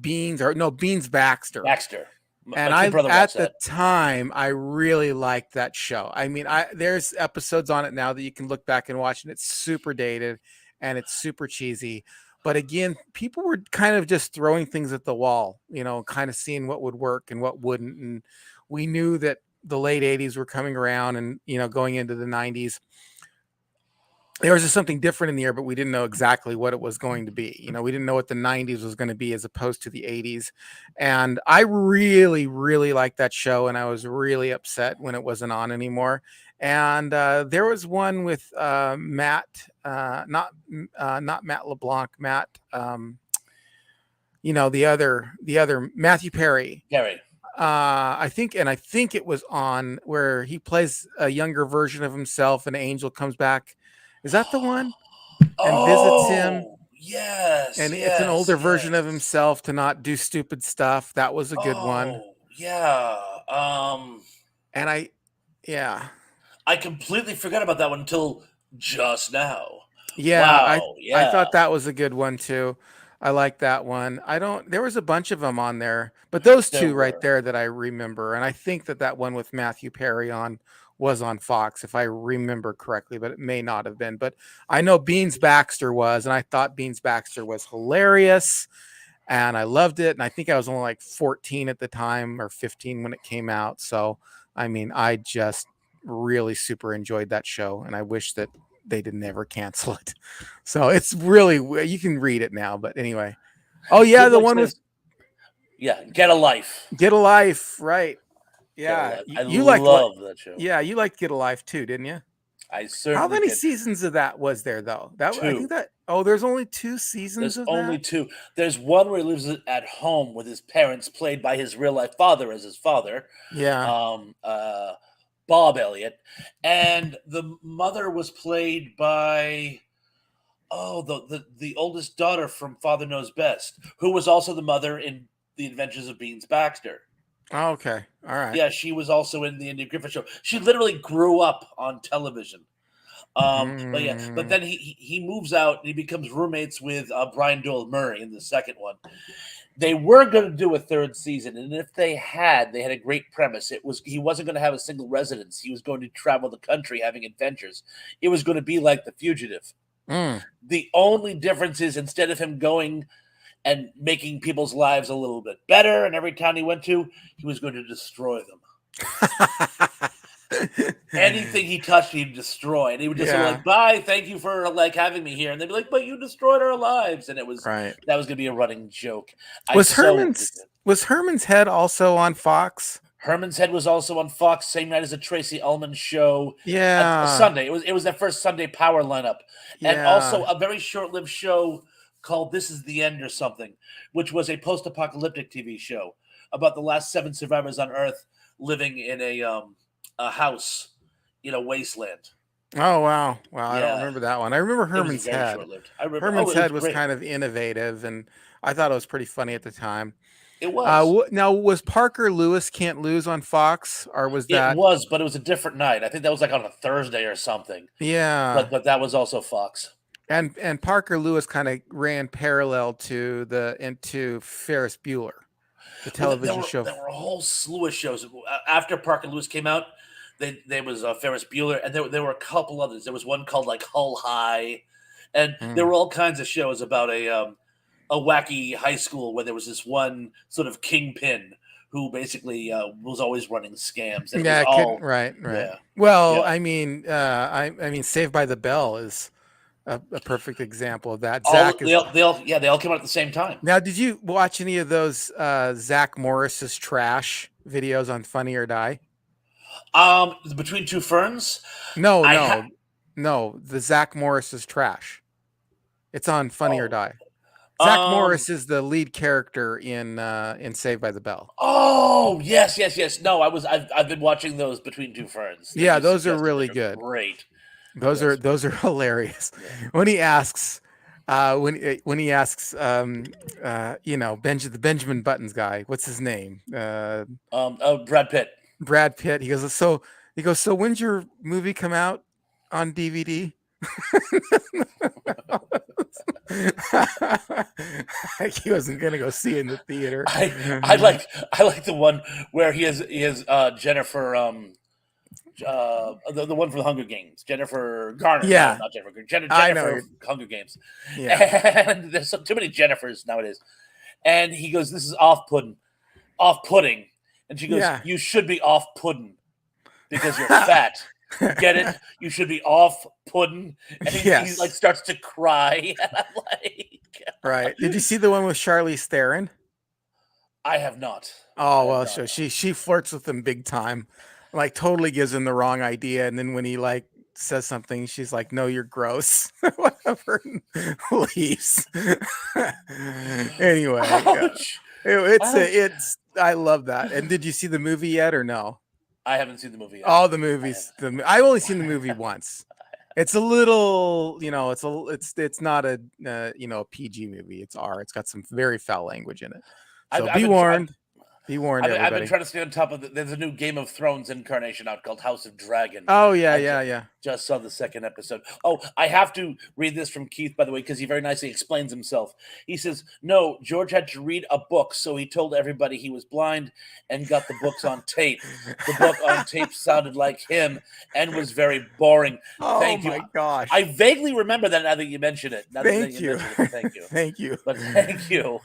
[SPEAKER 1] Beans Baxter.
[SPEAKER 2] Baxter.
[SPEAKER 1] And at the time, I really liked that show. I mean, there's episodes on it now that you can look back and watch, and it's super dated and it's super cheesy. But again, people were kind of just throwing things at the wall, kind of seeing what would work and what wouldn't. And we knew that the late 80s were coming around and, going into the 90s. There was just something different in the air, but we didn't know exactly what it was going to be. We didn't know what the 90s was going to be as opposed to the 80s. And I really, really liked that show. And I was really upset when it wasn't on anymore. And there was one with Matt, not Matt LeBlanc, Matt, the other Matthew Perry. I think it was on where he plays a younger version of himself and Angel comes back. Is that the one? And visits him.
[SPEAKER 2] Yes.
[SPEAKER 1] And it's an older version of himself to not do stupid stuff. That was a good one.
[SPEAKER 2] Yeah.
[SPEAKER 1] And I
[SPEAKER 2] completely forgot about that one until just now.
[SPEAKER 1] Yeah.
[SPEAKER 2] Wow,
[SPEAKER 1] I thought that was a good one too. I like that one. There was a bunch of them on there, but those two right there that I remember. And I think that one with Matthew Perry was on Fox, if I remember correctly, but it may not have been. But I know Beans Baxter was, and I thought Beans Baxter was hilarious, and I loved it. And I think I was only like 14 at the time or 15 when it came out. So, I mean, I just really super enjoyed that show, and I wish that they didn't ever cancel it. So it's really, you can read it now, but anyway. Oh yeah, the one with
[SPEAKER 2] Get a Life.
[SPEAKER 1] Get a Life, right? Yeah, you love
[SPEAKER 2] that show.
[SPEAKER 1] Yeah, you liked Get a Life too, didn't you?
[SPEAKER 2] I certainly.
[SPEAKER 1] How many seasons of that was there though?
[SPEAKER 2] Two.
[SPEAKER 1] I think that. Oh, there's only 2 seasons.
[SPEAKER 2] There's only 2. There's one where he lives at home with his parents, played by his real life father as his father.
[SPEAKER 1] Yeah.
[SPEAKER 2] Bob Elliott, and the mother was played by the oldest daughter from Father Knows Best, who was also the mother in The Adventures of Beans Baxter.
[SPEAKER 1] Oh, okay. All right.
[SPEAKER 2] Yeah, she was also in the Andy Griffith Show. She literally grew up on television. But then he moves out and he becomes roommates with Brian Doyle Murray in the second one. They were going to do a third season, and if they had a great premise. It was he wasn't going to have a single residence. He was going to travel the country having adventures. It was going to be like The Fugitive.
[SPEAKER 1] Mm.
[SPEAKER 2] The only difference is instead of him going and making people's lives a little bit better, and every town he went to, he was going to destroy them. Anything he touched, he'd destroy, and he would just say, like, "Bye, thank you for like having me here," and they'd be like, "But you destroyed our lives," and it was
[SPEAKER 1] right.
[SPEAKER 2] that was going to be a running joke.
[SPEAKER 1] Was Herman's Head also on Fox?
[SPEAKER 2] Herman's Head was also on Fox same night as the Tracy Ullman show.
[SPEAKER 1] Yeah,
[SPEAKER 2] a Sunday. It was their first Sunday power lineup, and also a very short-lived show called "This Is the End" or something, which was a post-apocalyptic TV show about the last 7 survivors on Earth living in a house in a wasteland.
[SPEAKER 1] Oh wow! I don't remember that one. I remember Herman's Head. Herman's Head was kind of innovative, and I thought it was pretty funny at the time.
[SPEAKER 2] It was.
[SPEAKER 1] Now, was Parker Lewis Can't Lose on Fox, or was that?
[SPEAKER 2] It was, but it was a different night. I think that was like on a Thursday or something.
[SPEAKER 1] Yeah,
[SPEAKER 2] but that was also Fox.
[SPEAKER 1] And Parker Lewis kind of ran parallel into Ferris Bueller, the television show.
[SPEAKER 2] There were a whole slew of shows after Parker Lewis came out. There was Ferris Bueller, and there were a couple others. There was one called like Hull High, and there were all kinds of shows about a wacky high school where there was this one sort of kingpin who basically was always running scams. And
[SPEAKER 1] right.
[SPEAKER 2] Yeah.
[SPEAKER 1] Well, I mean, Saved by the Bell is a perfect example of that.
[SPEAKER 2] They all came out at the same time.
[SPEAKER 1] Now, did you watch any of those Zach Morris's trash videos on Funny or Die?
[SPEAKER 2] Between Two Ferns?
[SPEAKER 1] No. The Zach Morris's trash. It's on Funny or Die. Zach Morris is the lead character in Saved by the Bell.
[SPEAKER 2] Oh, yes. No, I've been watching those Between Two Ferns.
[SPEAKER 1] Those are really good.
[SPEAKER 2] Great.
[SPEAKER 1] Those are hilarious. Yeah. When he asks the Benjamin Buttons guy, what's his name?
[SPEAKER 2] Brad Pitt.
[SPEAKER 1] Brad Pitt. He goes, so when's your movie come out on DVD? Like he wasn't gonna go see it in the theater.
[SPEAKER 2] I like the one where he has Jennifer the one from the Hunger Games, Jennifer Garner.
[SPEAKER 1] Yeah,
[SPEAKER 2] no, not Jennifer. Jennifer Hunger Games. Yeah, and there's too many Jennifers nowadays. And he goes, "This is off-putting," and she goes, "You should be off-pudding because you're fat." Get it? You should be off-pudding. And he like starts to cry. And I'm like,
[SPEAKER 1] right. Did you see the one with Charlize Theron?
[SPEAKER 2] I have not.
[SPEAKER 1] Oh well, so she flirts with him big time. Like totally gives him the wrong idea, and then when he like says something, she's like, "No, you're gross." Whatever, leaves. Anyway, it's I love that. And did you see the movie yet or no?
[SPEAKER 2] I haven't seen the movie yet.
[SPEAKER 1] All the movies. I've only seen the movie once. It's a little, it's not a a PG movie. It's R. It's got some very foul language in it. So be warned. Be warned, everybody.
[SPEAKER 2] I've been trying to stay on top of it. There's a new Game of Thrones incarnation out called House of Dragon.
[SPEAKER 1] Oh, yeah.
[SPEAKER 2] Just saw the second episode. Oh, I have to read this from Keith, by the way, because he very nicely explains himself. He says, "No, George had to read a book, so he told everybody he was blind and got the books on tape. The book on tape sounded like him and was very boring." Thank you.
[SPEAKER 1] Oh, my gosh.
[SPEAKER 2] I vaguely remember that now that you mention it.
[SPEAKER 1] Thank you.
[SPEAKER 2] Thank you.
[SPEAKER 1] Thank you.
[SPEAKER 2] But thank you.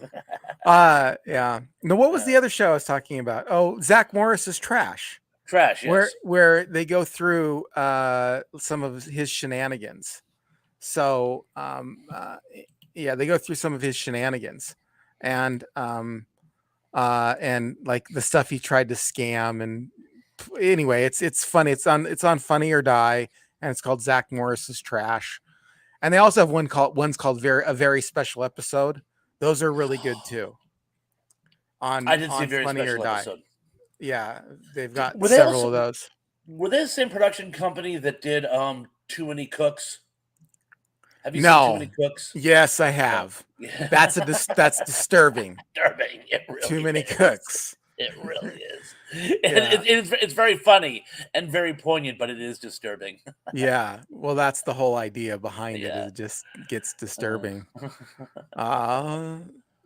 [SPEAKER 1] Yeah. No, what was the other show I was talking about? Oh, Zach Morris's Trash.
[SPEAKER 2] Trash, yes.
[SPEAKER 1] Where they go through some of his shenanigans. So they go through some of his shenanigans, and like the stuff he tried to scam. And anyway, it's funny. It's on Funny or Die, and it's called Zach Morris's Trash. And they also have one's called a very special episode. Those are really good too.
[SPEAKER 2] I did see a very
[SPEAKER 1] Funny or
[SPEAKER 2] special
[SPEAKER 1] Die.
[SPEAKER 2] episode.
[SPEAKER 1] Yeah, they've got several of those.
[SPEAKER 2] Were they the same production company that did Too Many Cooks? Have you seen Too Many Cooks?
[SPEAKER 1] Yes, I have. Yeah. That's disturbing.
[SPEAKER 2] Disturbing. It really
[SPEAKER 1] Too Many
[SPEAKER 2] is.
[SPEAKER 1] Cooks.
[SPEAKER 2] It really is. It's very funny and very poignant, but it is disturbing.
[SPEAKER 1] Yeah. Well, that's the whole idea behind it. It just gets disturbing.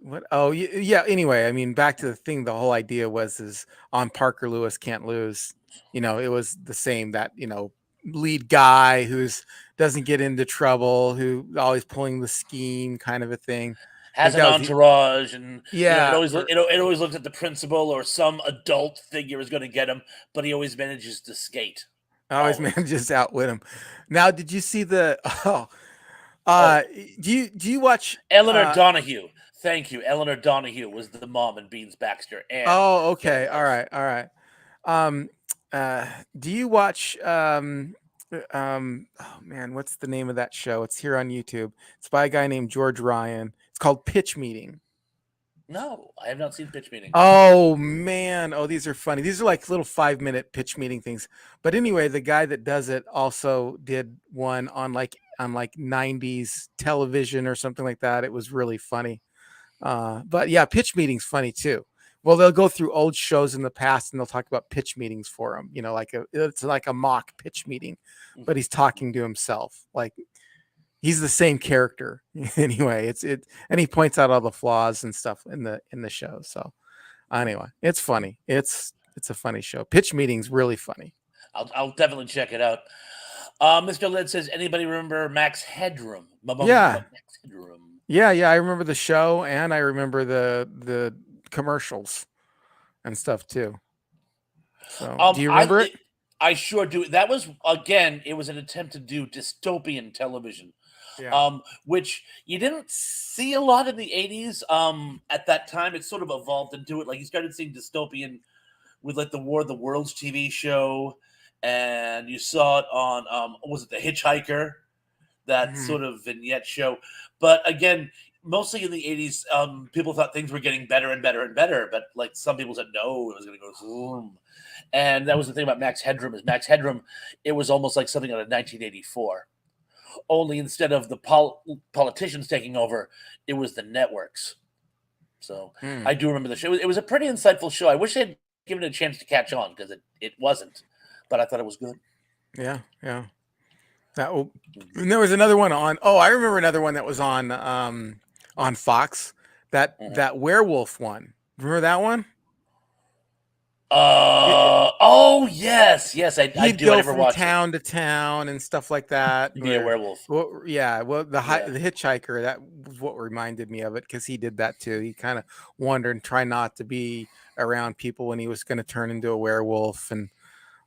[SPEAKER 1] What? Oh, yeah. Anyway, I mean, back to the thing. The whole idea is on Parker Lewis Can't Lose. It was the same that lead guy who's doesn't get into trouble, who always pulling the scheme, kind of a thing. I
[SPEAKER 2] Has
[SPEAKER 1] think
[SPEAKER 2] an
[SPEAKER 1] that was the
[SPEAKER 2] entourage, and it
[SPEAKER 1] yeah.
[SPEAKER 2] always it always looks at the principal or some adult figure is going to get him, but he always manages to skate.
[SPEAKER 1] Always
[SPEAKER 2] Always.
[SPEAKER 1] manages to outwit him. Now, did you see the? Oh,
[SPEAKER 2] Oh,
[SPEAKER 1] do you watch?
[SPEAKER 2] Eleanor Donahue. Thank you. Eleanor Donahue was the mom in Beans Baxter. And
[SPEAKER 1] Oh,
[SPEAKER 2] Young
[SPEAKER 1] okay. All
[SPEAKER 2] Life.
[SPEAKER 1] right. All right. Um, do you watch oh man, what's the name of that show? It's here on YouTube. It's by a guy named George Ryan. It's called Pitch Meeting.
[SPEAKER 2] No, I have not seen Pitch Meeting.
[SPEAKER 1] Oh man. Oh, these are funny. These are like little 5-minute pitch meeting things. But anyway, the guy that does it also did one on like 90s television or something like that. It was really funny. But yeah, pitch meetings funny too. Well, they'll go through old shows in the past and they'll talk about pitch meetings for him. It's like a mock pitch meeting, but he's talking to himself. Like he's the same character anyway. And he points out all the flaws and stuff in the show. So anyway, it's funny. It's a funny show. Pitch meetings really funny.
[SPEAKER 2] I'll definitely check it out. Mr. Lid says, anybody remember Max Headroom?
[SPEAKER 1] Yeah.
[SPEAKER 2] Max Headroom.
[SPEAKER 1] Yeah, I remember the show and I remember the commercials and stuff too. So, do you remember it?
[SPEAKER 2] I sure do. That was, again, it was an attempt to do dystopian television.
[SPEAKER 1] Yeah.
[SPEAKER 2] Which you didn't see a lot in the 80s. At that time, it sort of evolved into it. Like you started seeing dystopian with like the War of the Worlds TV show, and you saw it on was it the Hitchhiker, that sort of vignette show. But again, mostly in the 80s, people thought things were getting better and better and better. But like some people said, no, it was going to go boom. And that was the thing about Max Headroom. Is Max Headroom, it was almost like something out of 1984. Only instead of the politicians taking over, it was the networks. So I do remember the show. It was a pretty insightful show. I wish they'd given it a chance to catch on because it wasn't, but I thought it was good.
[SPEAKER 1] Yeah. And there was another one on. Oh, I remember another one that was on Fox. That werewolf one. Remember that one?
[SPEAKER 2] Yes, I
[SPEAKER 1] He'd
[SPEAKER 2] do.
[SPEAKER 1] go
[SPEAKER 2] I never
[SPEAKER 1] from
[SPEAKER 2] watched
[SPEAKER 1] town to town and stuff like that.
[SPEAKER 2] it. Be a werewolf.
[SPEAKER 1] Well, the Hitchhiker, that was what reminded me of it because he did that too. He kind of wandered and tried not to be around people when he was going to turn into a werewolf, and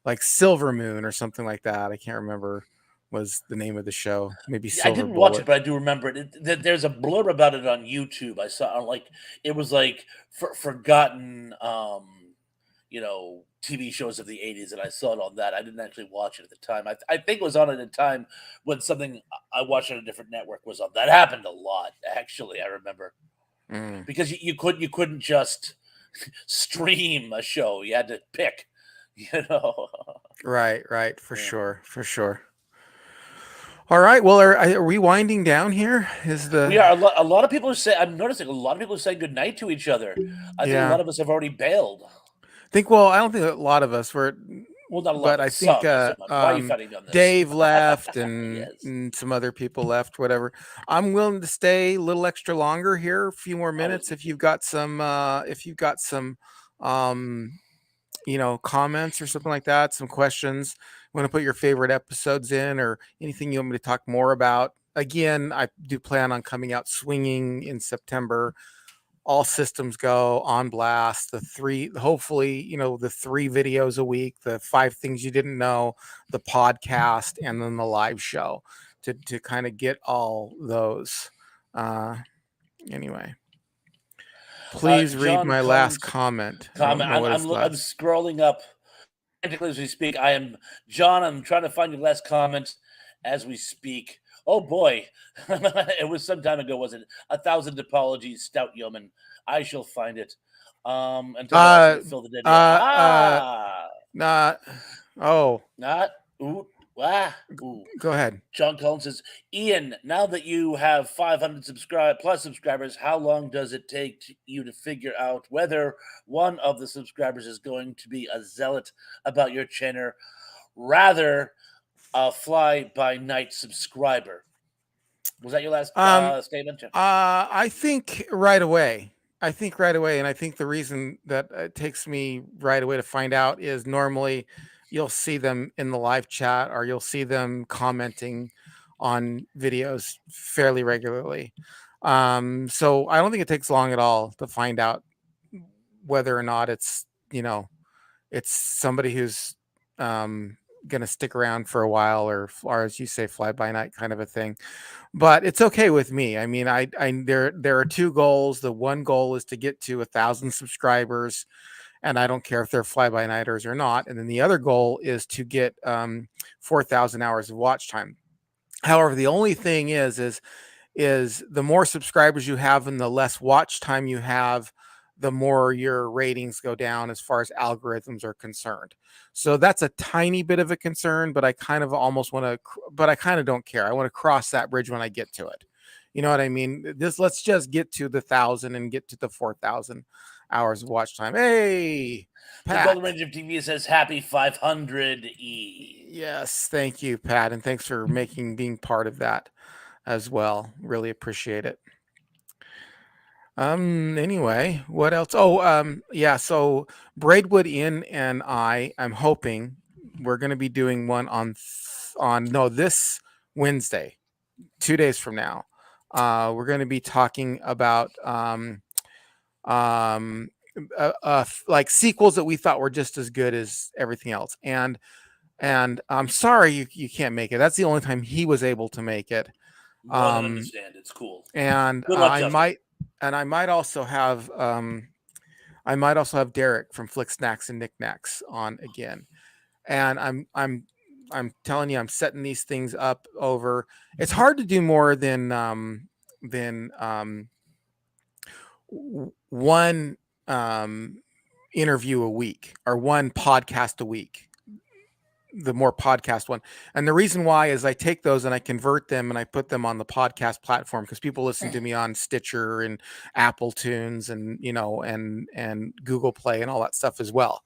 [SPEAKER 1] like Silver Moon or something like that. I can't remember was the name of the show. Maybe Silver
[SPEAKER 2] I didn't
[SPEAKER 1] Bullet.
[SPEAKER 2] watch it, but I do remember it. There's a blurb about it on YouTube. I saw like it was like forgotten TV shows of the 80s, and I saw it on that. I didn't actually watch it at the time. I think it was on at a time when something I watched on a different network was on. That happened a lot, actually, I remember. Because you couldn't just stream a show. You had to pick,
[SPEAKER 1] Right, for sure. All right, well, are we winding down here?
[SPEAKER 2] We are. A lot of people are saying, I'm noticing a lot of people are saying goodnight to each other. I think a lot of us have already bailed.
[SPEAKER 1] I don't think a lot of us were.
[SPEAKER 2] Well, not a lot,
[SPEAKER 1] but I think
[SPEAKER 2] Why are you fighting on this?
[SPEAKER 1] Dave left and,
[SPEAKER 2] Yes.
[SPEAKER 1] and some other people left. Whatever. I'm willing to stay a little extra longer here, a few more minutes. If you've got some, comments or something like that, some questions, want to put your favorite episodes in, or anything you want me to talk more about. Again, I do plan on coming out swinging in September. All systems go, on blast. Hopefully, the 3 videos a week, the 5 things you didn't know, the podcast, and then the live show to kind of get all those. Anyway, please read my last comment.
[SPEAKER 2] I'm scrolling up frantically as we speak. John. I'm trying to find your last comment as we speak. Oh boy, it was some time ago, wasn't it? 1,000 apologies, stout yeoman. I shall find it. Until I fill the dead.
[SPEAKER 1] Go ahead.
[SPEAKER 2] John Collins says, Ian, now that you have 500 subscribers, how long does it take you to figure out whether one of the subscribers is going to be a zealot about your channel, rather a fly-by-night subscriber? Was that your last statement?
[SPEAKER 1] I think right away. I think right away, and I think the reason that it takes me right away to find out is normally you'll see them in the live chat or you'll see them commenting on videos fairly regularly. So I don't think it takes long at all to find out whether or not it's it's somebody who's going to stick around for a while, or as you say, fly by night kind of a thing. But it's okay with me. I mean, there are two goals. The one goal is to get to 1,000 subscribers, and I don't care if they're fly by nighters or not. And then the other goal is to get 4,000 hours of watch time. However, the only thing is the more subscribers you have and the less watch time you have, the more your ratings go down as far as algorithms are concerned. So that's a tiny bit of a concern, but I kind of almost want to, but I kind of don't care. I want to cross that bridge when I get to it. You know what I mean? Let's just get to the 1,000 and get to the 4,000 hours of watch time. Hey, Pat.
[SPEAKER 2] The Golden Range of TV says happy 500E.
[SPEAKER 1] Yes, thank you, Pat, and thanks for being part of that as well. Really appreciate it. Anyway, what else? Yeah, so Braidwood Inn and I'm hoping we're going to be doing one this Wednesday, 2 days from now. We're going to be talking about like sequels that we thought were just as good as everything else. And I'm sorry you can't make it. That's the only time he was able to make it.
[SPEAKER 2] I understand. It's cool.
[SPEAKER 1] And
[SPEAKER 2] Good luck,
[SPEAKER 1] I might also have Derek from Flick Snacks and Knickknacks on again. And I'm telling you, I'm setting these things up over. It's hard to do more than one interview a week or one podcast a week. The more podcast one. And the reason why is I take those and I convert them and I put them on the podcast platform because people listen to me on Stitcher and Apple Tunes and, and Google Play and all that stuff as well.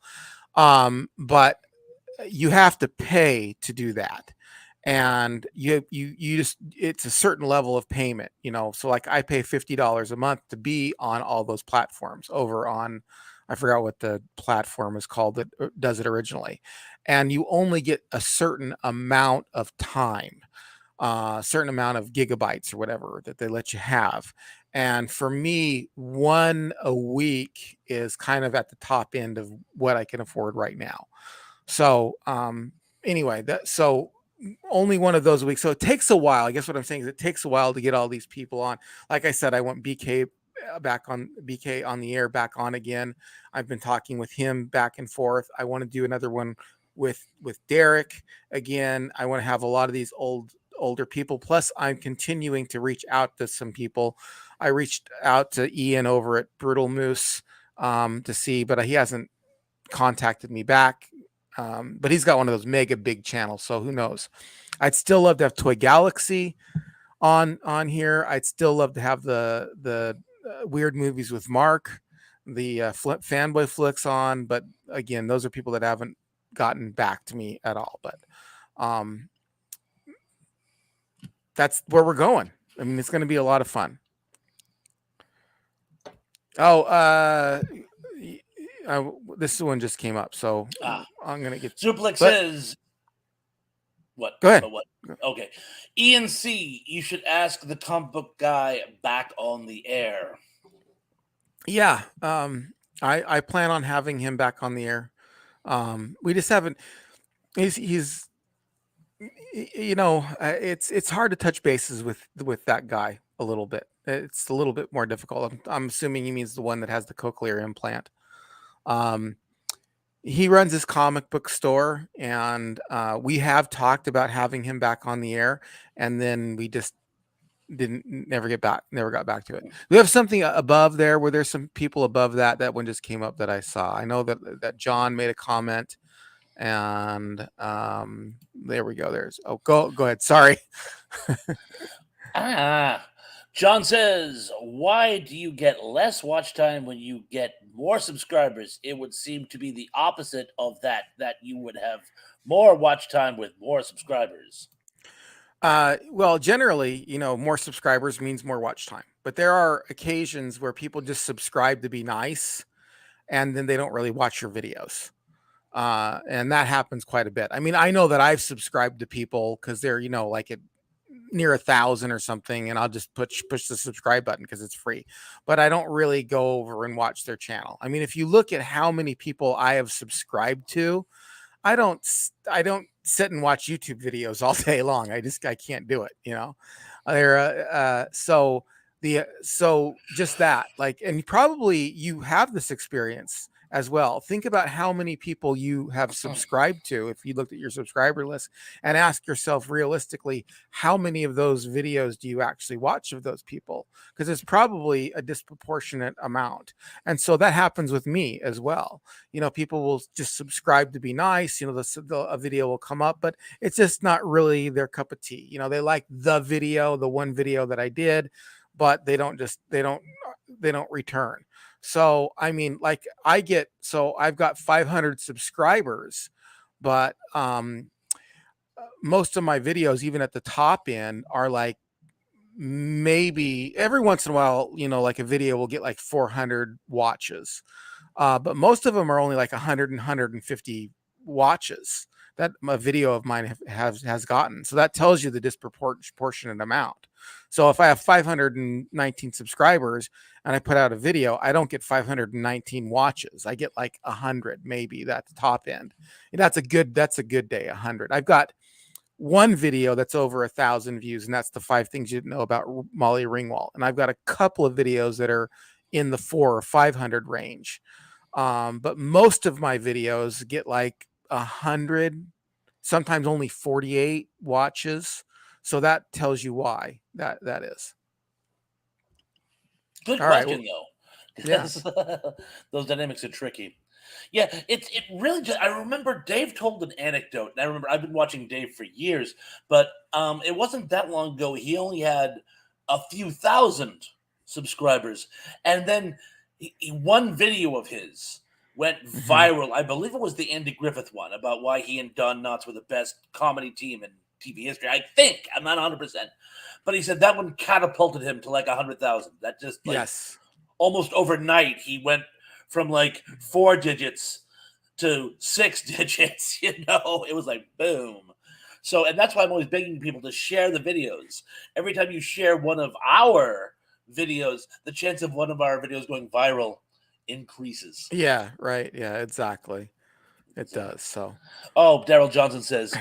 [SPEAKER 1] But you have to pay to do that. And you just, it's a certain level of payment, so like I pay $50 a month to be on all those platforms over on, I forgot what the platform is called that does it originally. And you only get a certain amount of time, a certain amount of gigabytes or whatever that they let you have. And for me, one a week is kind of at the top end of what I can afford right now. So anyway, so only one of those a week. So it takes a while. I guess what I'm saying is it takes a while to get all these people on. Like I said, I want BK on the air back on again. I've been talking with him back and forth. I want to do another one with Derek again. I want to have a lot of these older people. Plus I'm continuing to reach out to some people. I reached out to Ian over at Brutal Moose to see, but he hasn't contacted me back. But he's got one of those mega big channels, so who knows? I'd still love to have Toy Galaxy on here. I'd still love to have the Weird Movies with Mark, the Fanboy Flicks on. But again, those are people that haven't gotten back to me at all. But that's where we're going. I mean, it's going to be a lot of fun. This one just came up, so I'm gonna get.
[SPEAKER 2] Suplex says, "What?
[SPEAKER 1] Go ahead.
[SPEAKER 2] What? Okay, Ian C. You should ask the comic book guy back on the air."
[SPEAKER 1] Yeah, I plan on having him back on the air. We just haven't. He's it's hard to touch bases with that guy a little bit. It's a little bit more difficult. I'm assuming he means the one that has the cochlear implant. He runs his comic book store, and we have talked about having him back on the air, and then we just never got back to it. We have something above there where there's some people above that one just came up that I saw. I know that John made a comment, and there we go. Go ahead. Sorry.
[SPEAKER 2] John says, why do you get less watch time when you get more subscribers? It would seem to be the opposite of that you would have more watch time with more subscribers.
[SPEAKER 1] Well, generally, more subscribers means more watch time, but there are occasions where people just subscribe to be nice, and then they don't really watch your videos. And that happens quite a bit. I mean, I know that I've subscribed to people because they're, like at near 1,000 or something, and I'll just push the subscribe button because it's free. But I don't really go over and watch their channel. I mean, if you look at how many people I have subscribed to, I don't sit and watch YouTube videos all day long. I can't do it, There so just that, like, and probably you have this experience as well. Think about how many people you have subscribed to if you looked at your subscriber list, and ask yourself realistically, how many of those videos do you actually watch of those people? Because it's probably a disproportionate amount. And so that happens with me as well. People will just subscribe to be nice. A video will come up, but it's just not really their cup of tea. They like the one video that I did, but they don't return. So I mean, like, I've got 500 subscribers, but most of my videos, even at the top end, are like, maybe every once in a while, like a video will get like 400 watches. But most of them are only like 100 and 150 watches that a video of mine has gotten. So that tells you the disproportionate amount. So if I have 519 subscribers and I put out a video, I don't get 519 watches. I get like 100, maybe. That's the top end. And that's a good day. 100. I've got one video that's over 1,000 views, and that's the 5 things you didn't know about Molly Ringwald. And I've got a couple of videos that are in the 400 or 500 range. But most of my videos get like 100, sometimes only 48 watches. So that tells you why that is.
[SPEAKER 2] Good
[SPEAKER 1] All right,
[SPEAKER 2] question, though.
[SPEAKER 1] yeah.
[SPEAKER 2] Those dynamics are tricky. Yeah, it really just, I remember Dave told an anecdote, and I remember I've been watching Dave for years, but it wasn't that long ago. He only had a few thousand subscribers, and then one video of his went viral. I believe it was the Andy Griffith one about why he and Don Knotts were the best comedy team in TV history. I think, I'm not 100%, but he said that one catapulted him to like 100,000. That just
[SPEAKER 1] Yes.
[SPEAKER 2] almost overnight he went from like 4 digits to 6 digits. It was like boom. So, and that's why I'm always begging people to share the videos. Every time you share one of our videos, the chance of one of our videos going viral increases.
[SPEAKER 1] Yeah, right. Yeah, exactly. It does. So,
[SPEAKER 2] Daryl Johnson says,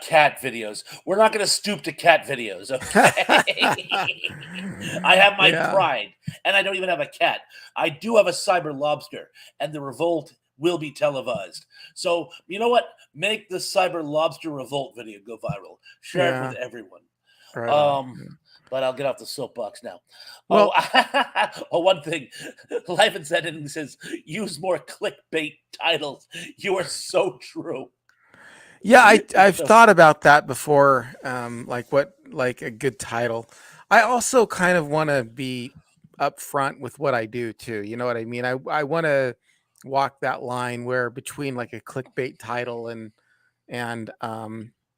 [SPEAKER 2] cat videos. We're not going to stoop to cat videos, okay? I have my pride, and I don't even have a cat. I do have a cyber lobster, and the revolt will be televised. So, you know what? Make the cyber lobster revolt video go viral. Share it with everyone.
[SPEAKER 1] right.
[SPEAKER 2] But I'll get off the soapbox now.
[SPEAKER 1] Well-
[SPEAKER 2] One thing. Life and said it says, use more clickbait titles. You are so true.
[SPEAKER 1] Yeah, I've thought about that before. Like a good title. I also kind of want to be upfront with what I do too. You know what I mean? I want to walk that line where between like a clickbait title and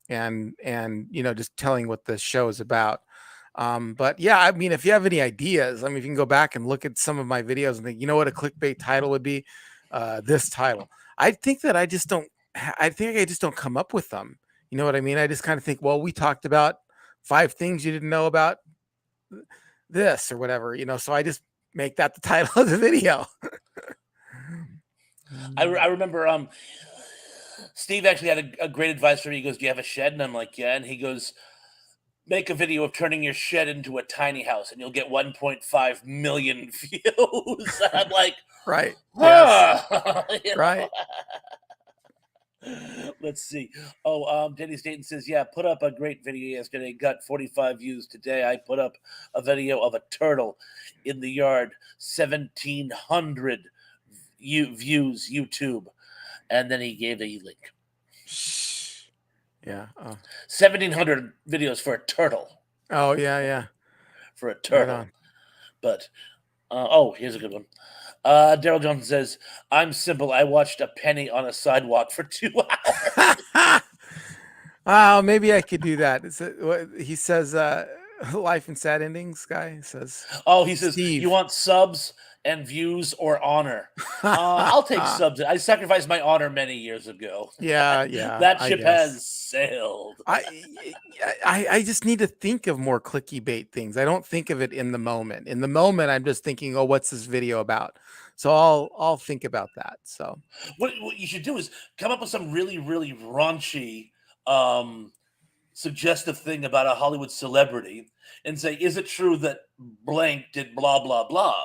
[SPEAKER 1] just telling what the show is about. But yeah, I mean, if you have any ideas, I mean, if you can go back and look at some of my videos and think, you know what a clickbait title would be, this title. I think I just don't come up with them. You know what I mean? I just kind of think, well, we talked about 5 things you didn't know about this or whatever, so I just make that the title of the video.
[SPEAKER 2] I remember Steve actually had a great advice for me. He goes, do you have a shed? And I'm like, yeah. And he goes, make a video of turning your shed into a tiny house and you'll get 1.5 million views. And I'm like,
[SPEAKER 1] right. Yes. Right.
[SPEAKER 2] Let's see. Danny Staten says, yeah, put up a great video yesterday. Got 45 views today. I put up a video of a turtle in the yard. 1,700 views YouTube. And then he gave a link.
[SPEAKER 1] Yeah.
[SPEAKER 2] 1,700 videos for a turtle.
[SPEAKER 1] Oh, yeah.
[SPEAKER 2] For a turtle.
[SPEAKER 1] Right.
[SPEAKER 2] But, here's a good one. Daryl Johnson says, I'm simple. I watched a penny on a sidewalk for 2 hours.
[SPEAKER 1] Oh, maybe I could do that. He says, life and sad endings guy says,
[SPEAKER 2] Oh, he says, you
[SPEAKER 1] Steve.
[SPEAKER 2] want subs and views or honor? I'll take subs. I sacrificed my honor many years ago.
[SPEAKER 1] Yeah,
[SPEAKER 2] That
[SPEAKER 1] I
[SPEAKER 2] ship
[SPEAKER 1] guess.
[SPEAKER 2] has sailed.
[SPEAKER 1] I just need to think of more clicky bait things. I don't think of it in the moment. In the moment, I'm just thinking, oh, what's this video about? So I'll think about that. So
[SPEAKER 2] What you should do is come up with some really, really raunchy, um, suggestive thing about a Hollywood celebrity and say, is it true that blank did blah, blah, blah?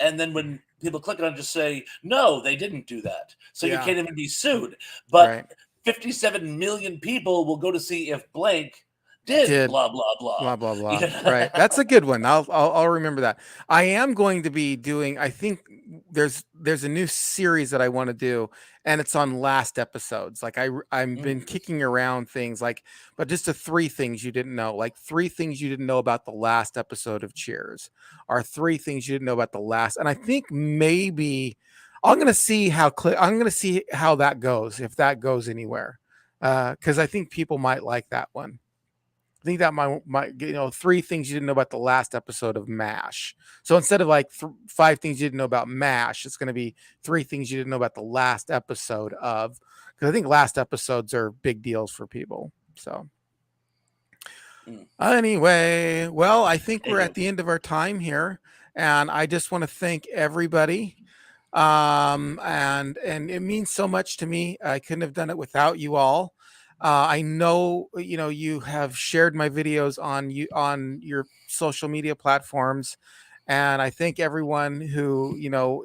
[SPEAKER 2] And then when people click on it, just say, no, they didn't do that. So you
[SPEAKER 1] yeah,
[SPEAKER 2] can't even be sued. But
[SPEAKER 1] right.
[SPEAKER 2] 57 million people will go to see if blank did
[SPEAKER 1] Did
[SPEAKER 2] blah, blah, blah.
[SPEAKER 1] blah blah blah. Right.
[SPEAKER 2] Yeah.
[SPEAKER 1] That's a good one. I'll remember that. I am going to be doing. I think there's a new series that I want to do, and it's on last episodes. Like I've been kicking around things like, but just the three things you didn't know. Like three things you didn't know about the last episode of Cheers, or three things you didn't know about the last. And I think maybe I'm gonna see I'm gonna see how that goes, if that goes anywhere, because I think people might like that one. I think that might three things you didn't know about the last episode of MASH. So instead of like five things you didn't know about MASH, it's going to be three things you didn't know about the last episode of, because I think last episodes are big deals for people. So anyway, well, I think we're at the end of our time here, and I just want to thank everybody. And it means so much to me. I couldn't have done it without you all. I know, you have shared my videos on your social media platforms, and I thank everyone who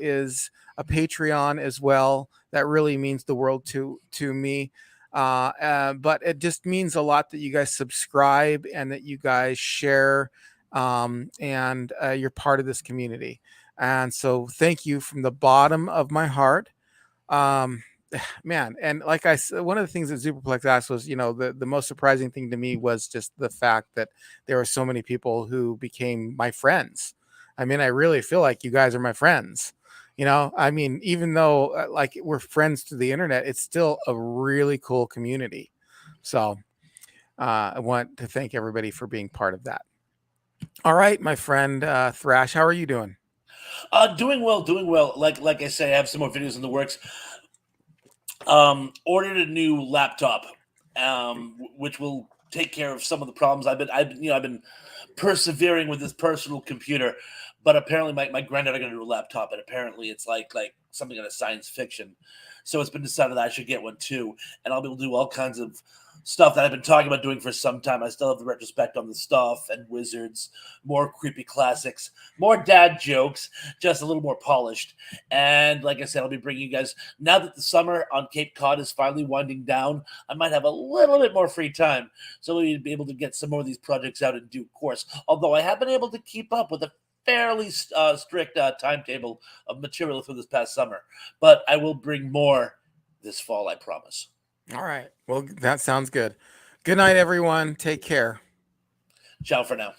[SPEAKER 1] is a Patreon as well. That really means the world to me. But it just means a lot that you guys subscribe and that you guys share, and you're part of this community. And so, thank you from the bottom of my heart. Um, Man, and like I said, one of the things that Superplex asked was, the most surprising thing to me was just the fact that there were so many people who became my friends. I mean, I really feel like you guys are my friends. I mean, even though like we're friends through the internet, it's still a really cool community. So I want to thank everybody for being part of that. All right, my friend Thrash, how are you doing?
[SPEAKER 2] Doing well, doing well. Like I say, I have some more videos in the works. Ordered a new laptop, which will take care of some of the problems I've been persevering with this personal computer. But apparently, my granddad are going to do a laptop, and apparently, it's like something out of science fiction. So it's been decided that I should get one too, and I'll be able to do all kinds of stuff that I've been talking about doing for some time. I still have the retrospect on the stuff and wizards, more creepy classics, more dad jokes, just a little more polished. And like I said, I'll be bringing you guys, now that the summer on Cape Cod is finally winding down, I might have a little bit more free time. So we'll be able to get some more of these projects out in due course. Although I have been able to keep up with a fairly strict timetable of material through this past summer. But I will bring more this fall, I promise.
[SPEAKER 1] All right. Well, that sounds good. Good night, everyone. Take care.
[SPEAKER 2] Ciao for now.